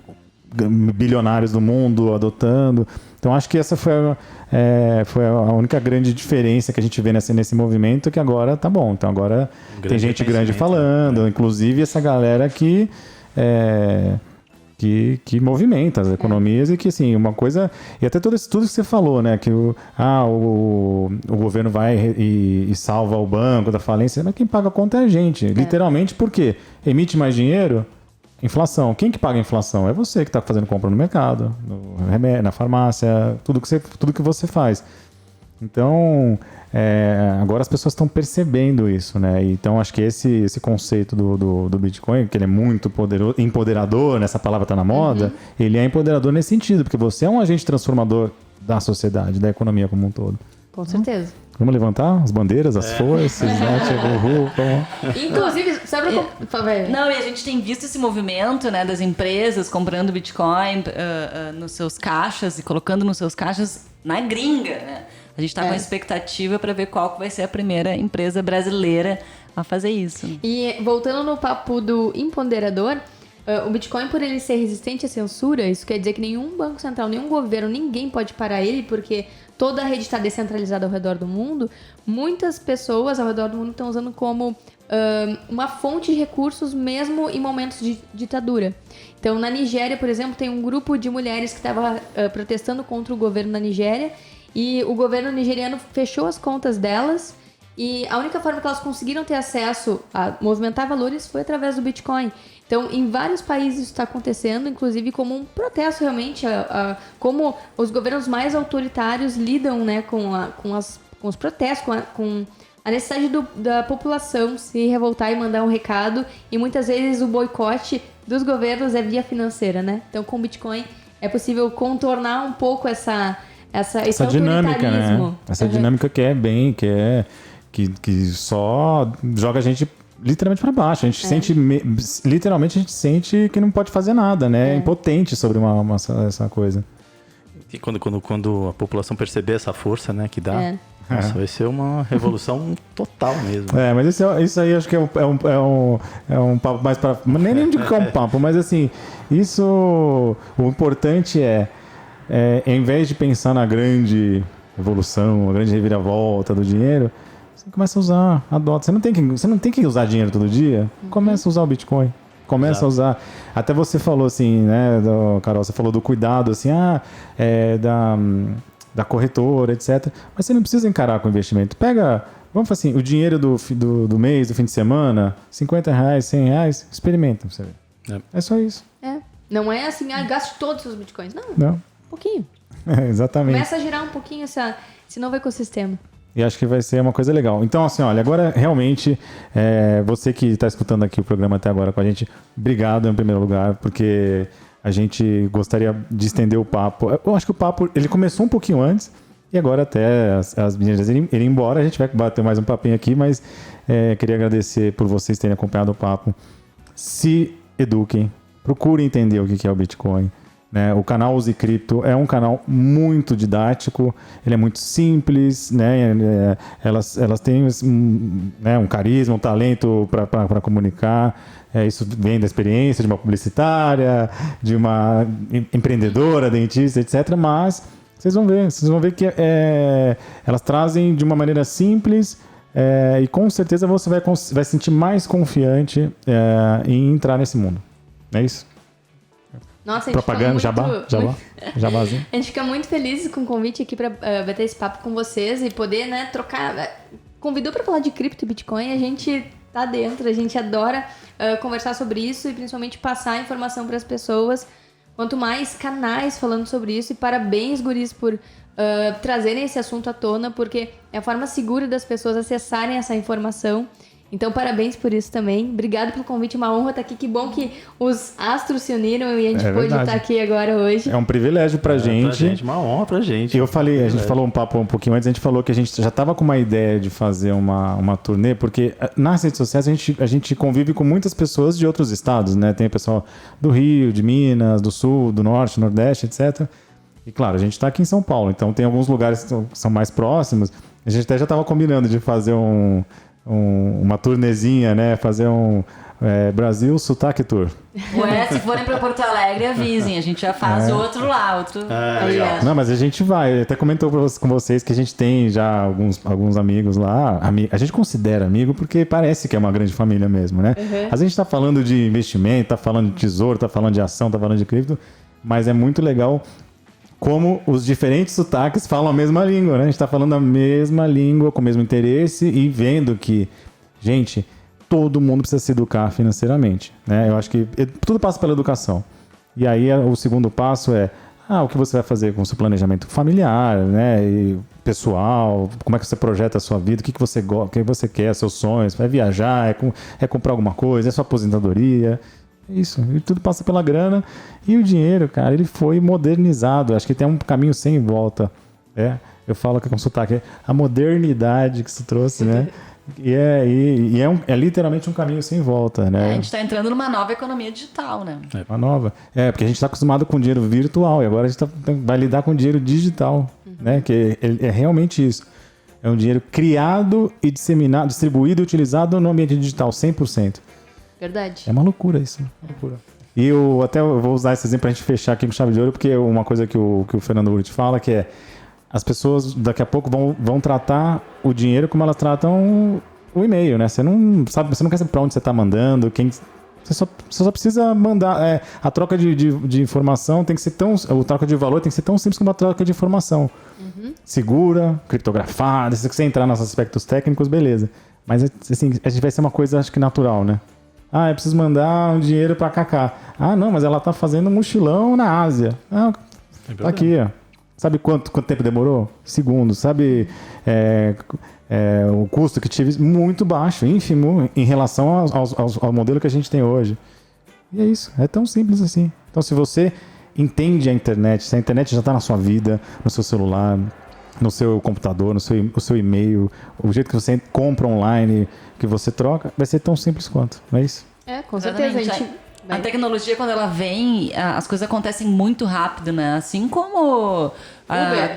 bilionários do mundo adotando. Então acho que essa foi a única grande diferença que a gente vê nesse movimento, que agora tá bom. Então agora tem gente grande falando, inclusive essa galera que movimenta as economias e que, assim, uma coisa... E até tudo que você falou, né? Que o governo vai e salva o banco da falência, mas quem paga a conta é a gente. Literalmente, por quê? Emite mais dinheiro... Inflação. Quem que paga a inflação? É você que está fazendo compra no mercado, no remédio, na farmácia, tudo que você faz. Então, agora as pessoas estão percebendo isso, né? Então, acho que esse conceito do Bitcoin, que ele é muito empoderador, né? Essa palavra está na moda, ele é empoderador nesse sentido, porque você é um agente transformador da sociedade, da economia como um todo. Com certeza. Vamos levantar as bandeiras, as forças, né? Inclusive, sabe Não, e a gente tem visto esse movimento, né, das empresas comprando Bitcoin nos seus caixas e colocando nos seus caixas na gringa, né? A gente está com a expectativa para ver qual que vai ser a primeira empresa brasileira a fazer isso. E voltando no papo do empoderador, o Bitcoin, por ele ser resistente à censura, isso quer dizer que nenhum banco central, nenhum governo, ninguém pode parar ele, porque toda a rede está descentralizada ao redor do mundo. Muitas pessoas ao redor do mundo estão usando como uma fonte de recursos mesmo em momentos de ditadura. Então, na Nigéria, por exemplo, tem um grupo de mulheres que estava protestando contra o governo da Nigéria e o governo nigeriano fechou as contas delas e a única forma que elas conseguiram ter acesso a movimentar valores foi através do Bitcoin. Então, em vários países isso está acontecendo, inclusive como um protesto realmente, como os governos mais autoritários lidam, né, com os protestos, com a necessidade da população se revoltar e mandar um recado, e muitas vezes o boicote dos governos é via financeira, né? Então, com o Bitcoin é possível contornar um pouco esse dinâmica, né? Essa dinâmica que só joga a gente literalmente para baixo. A gente sente, literalmente a gente sente que não pode fazer nada, né? É impotente sobre essa coisa. E quando a população perceber essa força, né, que dá, nossa, vai ser uma revolução total mesmo. Mas isso aí acho que é um papo mais para... Nem digo que é um papo, mas assim, o importante em vez de pensar na grande revolução, a grande reviravolta do dinheiro, você começa a usar, adota. Você não tem que usar dinheiro todo dia. Começa a usar o Bitcoin. Começa a usar. Até você falou assim, né, Carol, você falou do cuidado, assim, da corretora, etc. Mas você não precisa encarar com investimento. Vamos fazer assim, o dinheiro do mês, do fim de semana, R$50, R$100, experimenta pra você ver. É só isso. Não é assim, gaste todos os seus Bitcoins. Não. Um pouquinho. Exatamente. Começa a girar um pouquinho esse novo ecossistema. E acho que vai ser uma coisa legal. Então, assim, olha, agora realmente, você que está escutando aqui o programa até agora com a gente, obrigado em primeiro lugar, porque a gente gostaria de estender o papo. Eu acho que o papo, ele começou um pouquinho antes, e agora até as meninas irem embora, a gente vai bater mais um papinho aqui, mas queria agradecer por vocês terem acompanhado o papo. Se eduquem, procurem entender o que é o Bitcoin. né? O canal Use Cripto é um canal muito didático, ele é muito simples, né? Elas têm né, um carisma, um talento para comunicar. Isso vem da experiência de uma publicitária, de uma empreendedora, dentista, etc. Mas vocês vão ver que elas trazem de uma maneira simples e com certeza você vai se sentir mais confiante em entrar nesse mundo. É isso? Nossa, a gente propaganda, jabazinho. A gente fica muito feliz com o convite aqui para bater esse papo com vocês e poder, né, trocar. Convidou para falar de cripto e Bitcoin, a gente tá dentro, a gente adora conversar sobre isso e principalmente passar a informação para as pessoas. Quanto mais canais falando sobre isso, e parabéns, guris, por trazerem esse assunto à tona, porque é a forma segura das pessoas acessarem essa informação. Então, parabéns por isso também. Obrigado pelo convite, uma honra estar aqui. Que bom que os astros se uniram e a gente pôde estar aqui agora hoje. É um privilégio pra gente. Uma honra pra gente. E eu falei, a gente falou um pouquinho antes, a gente falou que a gente já estava com uma ideia de fazer uma turnê, porque nas redes sociais a gente convive com muitas pessoas de outros estados, né? Tem pessoal do Rio, de Minas, do Sul, do Norte, Nordeste, etc. E claro, a gente está aqui em São Paulo, então tem alguns lugares que são mais próximos. A gente até já estava combinando de fazer uma turnezinha, né? Fazer Brasil Sotaque Tour. Ué, se forem para Porto Alegre, avisem. A gente já faz outro lá, legal. Não, mas a gente vai. Até comentou com vocês que a gente tem já alguns amigos lá. A gente considera amigo porque parece que é uma grande família mesmo, né? Uhum. A gente tá falando de investimento, tá falando de tesouro, tá falando de ação, tá falando de cripto, mas é muito legal como os diferentes sotaques falam a mesma língua, né? A gente tá falando a mesma língua, com o mesmo interesse e vendo que, gente, todo mundo precisa se educar financeiramente, né? Eu acho que tudo passa pela educação. E aí o segundo passo é o que você vai fazer com o seu planejamento familiar, né? E pessoal, como é que você projeta a sua vida, o que você gosta, o que você quer, seus sonhos, vai viajar, é comprar alguma coisa, é sua aposentadoria. Isso, e tudo passa pela grana. E o dinheiro, cara, ele foi modernizado. Acho que tem um caminho sem volta. Eu falo que com sotaque, a modernidade que se trouxe, né? E é literalmente um caminho sem volta, né? A gente está entrando numa nova economia digital, né? Uma nova. Porque a gente está acostumado com dinheiro virtual e agora a gente vai lidar com dinheiro digital, né? Que é realmente isso. É um dinheiro criado e disseminado, distribuído e utilizado no ambiente digital, 100%. Verdade. É uma loucura isso, uma loucura. E eu vou usar esse exemplo pra gente fechar aqui com chave de ouro, porque é uma coisa que o Fernando Urich fala, que é as pessoas daqui a pouco vão tratar o dinheiro como elas tratam o e-mail, né? Você não sabe, você não quer saber pra onde você tá mandando, você só precisa mandar. A troca de informação tem que ser a troca de valor tem que ser tão simples como a troca de informação. Uhum. Segura, criptografada, se você entrar nos aspectos técnicos, beleza. Mas assim, a gente vai ser uma coisa, acho que natural, né? Eu preciso mandar um dinheiro pra Cacá. Não, mas ela tá fazendo um mochilão na Ásia. Tá aqui, ó. Sabe quanto tempo demorou? Segundos. Sabe o custo que tive? Muito baixo, ínfimo, em relação ao modelo que a gente tem hoje. E é isso. É tão simples assim. Então, se você entende a internet, se a internet já está na sua vida, no seu celular, no seu computador, no seu e-mail, o jeito que você compra online, que você troca, vai ser tão simples quanto, não é isso? Com certeza. A tecnologia, quando ela vem, as coisas acontecem muito rápido, né? Assim como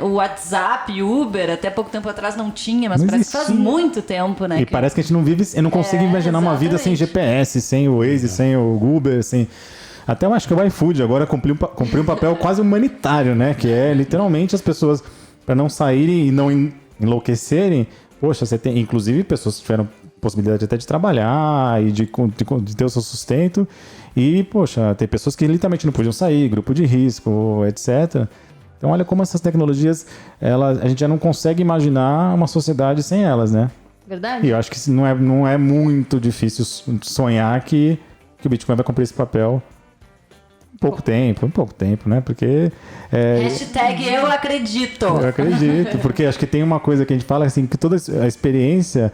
o WhatsApp, Uber, até pouco tempo atrás não tinha, mas parece que faz muito tempo, né? E parece que a gente não vive, eu não consigo imaginar uma vida sem GPS, sem o Waze, sem o Uber, sem... Até eu acho que o iFood agora cumpriu um papel quase humanitário, né? Que é literalmente as pessoas, para não saírem e não enlouquecerem, poxa, você tem inclusive pessoas que tiveram possibilidade até de trabalhar e de ter o seu sustento. E, poxa, tem pessoas que literalmente não podiam sair, grupo de risco, etc. Então, olha como essas tecnologias, a gente já não consegue imaginar uma sociedade sem elas, né? Verdade. E eu acho que não é muito difícil sonhar que o Bitcoin vai cumprir esse papel em pouco tempo, né? Porque... Hashtag eu acredito. Eu acredito, porque acho que tem uma coisa que a gente fala, assim, que toda a experiência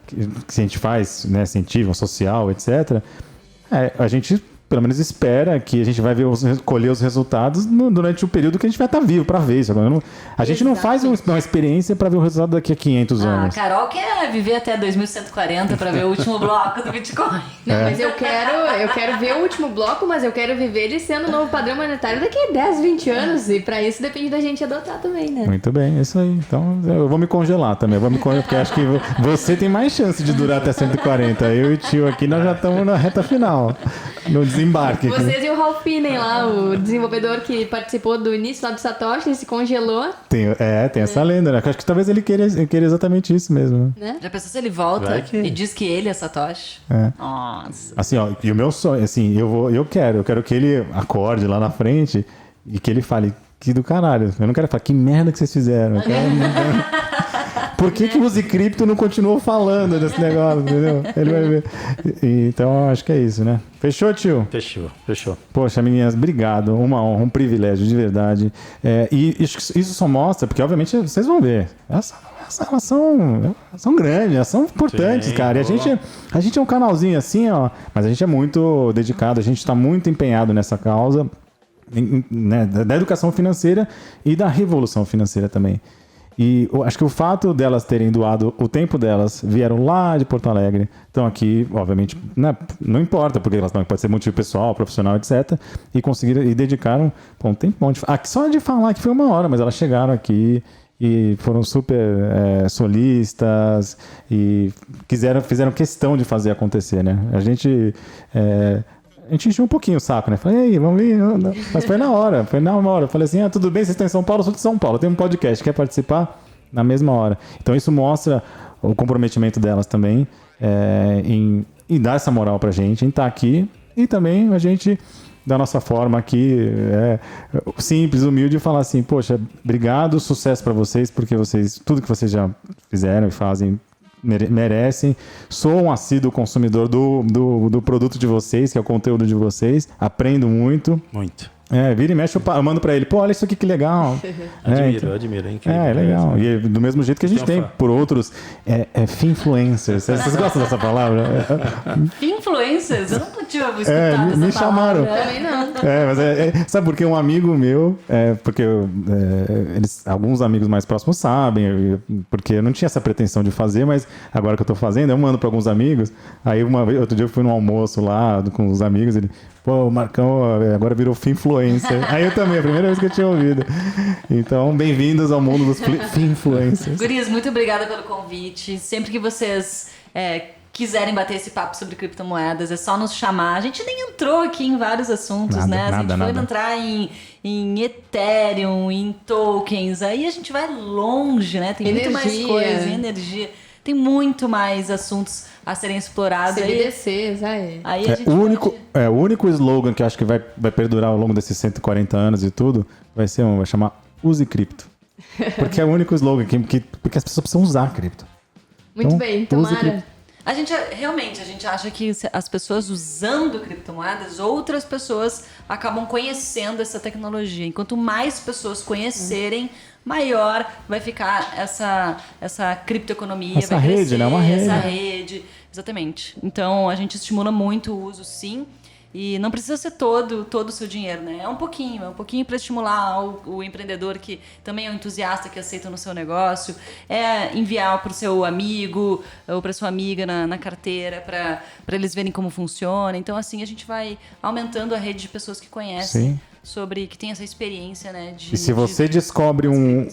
que a gente faz, né, científica, social, etc., a gente pelo menos espera que a gente vai colher os resultados durante o período que a gente vai estar vivo para ver isso. A gente não faz uma experiência para ver o resultado daqui a 500 anos. A Carol quer viver até 2140 para ver o último bloco do Bitcoin. Não, mas eu quero ver o último bloco, mas eu quero viver ele sendo o novo padrão monetário daqui a 10, 20 anos. E pra isso depende da gente adotar também, né? Muito bem, é isso aí. Então eu vou me congelar também. Porque acho que você tem mais chance de durar até 140. Eu e o tio aqui, nós já estamos na reta final. No desembarque aqui. Vocês e o Ralph Finney lá, o desenvolvedor que participou do início lá do Satoshi, ele se congelou. Tem essa lenda, né? Acho que talvez ele queira exatamente isso mesmo, né? Já pensou se ele volta e diz que ele é Satoshi? Nossa. Assim, ó, e o meu sonho, assim, eu quero que ele acorde lá na frente e que ele fale, que do caralho. Eu não quero falar, que merda que vocês fizeram. Por que o Use Cripto não continuou falando desse negócio, entendeu? Ele vai ver. Então, acho que é isso, né? Fechou, tio? Fechou. Poxa, meninas, obrigado. Uma honra, um privilégio, de verdade. E isso só mostra, porque obviamente vocês vão ver. Elas são grandes, elas são importantes, cara. E a gente é um canalzinho assim, ó, mas a gente é muito dedicado, a gente está muito empenhado nessa causa, né, da educação financeira e da revolução financeira também. E eu acho que o fato delas terem doado o tempo delas, vieram lá de Porto Alegre, estão aqui, obviamente, né, não importa, porque elas pode ser motivo pessoal, profissional, etc. E conseguiram, e dedicaram um tempão. Só de falar que foi 1 hora, mas elas chegaram aqui e foram super solistas e fizeram questão de fazer acontecer, né? A gente encheu um pouquinho o saco, né? Falei, aí, vamos vir. Mas foi na hora. Eu falei assim, tudo bem, vocês estão em São Paulo, eu sou de São Paulo, tem um podcast, quer participar? Na mesma hora. Então isso mostra o comprometimento delas também em dar essa moral pra gente, em estar aqui e também a gente, da nossa forma aqui, simples, humilde, falar assim, poxa, obrigado, sucesso pra vocês, porque tudo que vocês já fizeram e fazem merecem. Sou um assíduo consumidor do produto de vocês, que é o conteúdo de vocês. Aprendo muito. Muito. Vira e mexe, eu mando pra ele, pô, olha isso aqui que legal. Admiro, é incrível. É legal. E do mesmo jeito que a gente tem por outros finfluencers. Vocês gostam dessa palavra? Finfluencers? Eu nunca tinha escutado essa palavra. Me chamaram. Também não. Mas sabe por que um amigo meu, porque alguns amigos mais próximos sabem, porque eu não tinha essa pretensão de fazer, mas agora que eu tô fazendo, eu mando pra alguns amigos. Aí outro dia eu fui num almoço lá com os amigos, ele, pô, o Marcão agora virou finfluencer. Aí eu também, a primeira vez que eu tinha ouvido. Então, bem-vindos ao mundo dos finfluencers. Guris, muito obrigada pelo convite. Sempre que vocês quiserem bater esse papo sobre criptomoedas, é só nos chamar. A gente nem entrou aqui em vários assuntos, né? A gente foi entrar em Ethereum, em tokens, aí a gente vai longe, né? Tem muito mais coisa, energia. Tem muito mais assuntos a serem explorados. CBDCs, aí a gente o único slogan que eu acho que vai perdurar ao longo desses 140 anos e tudo, vai chamar Use Cripto. Porque é o único slogan porque as pessoas precisam usar cripto. Muito então, bem, tomara. A gente acha que as pessoas usando criptomoedas, outras pessoas acabam conhecendo essa tecnologia. Enquanto mais pessoas conhecerem, maior vai ficar essa criptoeconomia. Essa vai rede, crescer, né? Uma rede. Essa rede, exatamente. Então, a gente estimula muito o uso, sim. E não precisa ser todo o seu dinheiro, né? É um pouquinho para estimular o empreendedor que também é um entusiasta, que aceita no seu negócio. É enviar para o seu amigo ou para sua amiga na carteira, para eles verem como funciona. Então, assim, a gente vai aumentando a rede de pessoas que conhecem. Sim. Que tem essa experiência, né? E se você descobre um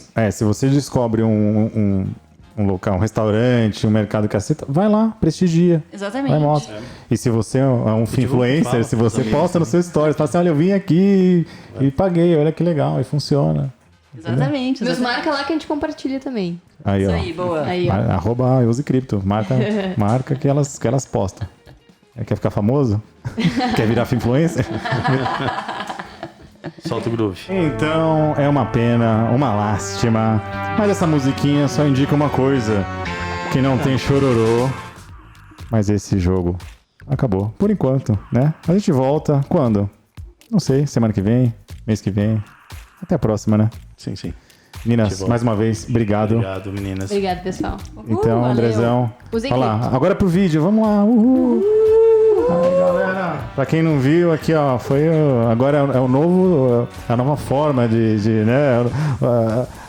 local, um restaurante, um mercado que aceita, vai lá, prestigia. Exatamente. Vai, mostra. E se você é um influencer, se você posta no seu stories, fala assim, olha, eu vim aqui e paguei, olha que legal, e funciona. Exatamente. Nos marca lá que a gente compartilha também. Aí, isso aí, boa. Aí, @, Use Cripto. Marca que elas postam. Quer ficar famoso? Quer virar influencer? Solta o groove. Então, é uma pena, uma lástima. Mas essa musiquinha só indica uma coisa: que não tem chororô. Mas esse jogo acabou, por enquanto, né? A gente volta quando? Não sei, semana que vem, mês que vem. Até a próxima, né? Sim. Meninas, mais uma vez, obrigado. Obrigado, meninas. Obrigado, pessoal. Então, valeu. Andrezão. Usem Olha lá, cripto. agora pro vídeo, vamos lá. Uhul. Pra quem não viu, aqui, ó, agora é o novo, a nova forma né,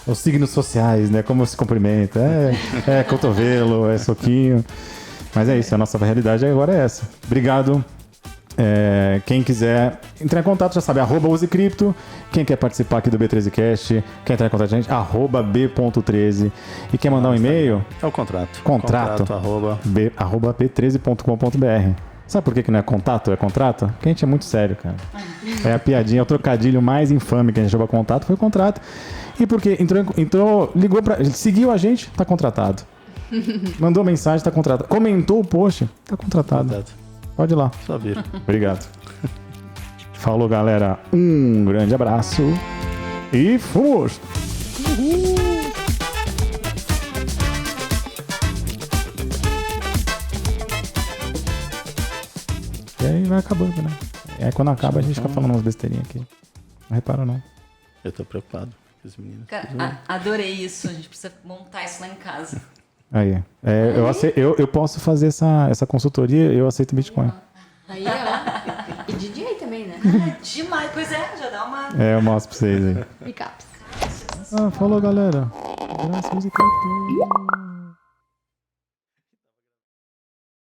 os signos sociais, né, como se cumprimenta. É cotovelo, é soquinho. Mas é isso, a nossa realidade agora é essa. Obrigado. Quem quiser entrar em contato, já sabe, @usecripto. Quem quer participar aqui do B13Cast, quer entrar em contato com a gente, @b.13. E quer mandar um e-mail? É o contrato. Contrato b13.com.br. Sabe por que não é contato, é contrato? Porque a gente é muito sério, cara. É a piadinha, o trocadilho mais infame que a gente chama contato, foi contrato. E porque entrou, ligou seguiu a gente, tá contratado. Mandou mensagem, tá contratado. Comentou o post, tá contratado. Pode ir lá. Só vir. Obrigado. Falou, galera. Um grande abraço. E fomos! E aí vai acabando, né? Aí quando acaba a gente fica falando umas besteirinhas aqui. Não repara, não. Eu tô preocupado com as meninas. Cara, adorei isso. A gente precisa montar isso lá em casa. Aí. Eu posso fazer essa consultoria, eu aceito Bitcoin. Aí, ó. E DJ também, né? Demais. Pois é, já dá uma... Eu mostro pra vocês aí. Recaps. Falou, galera. Graças a Deus.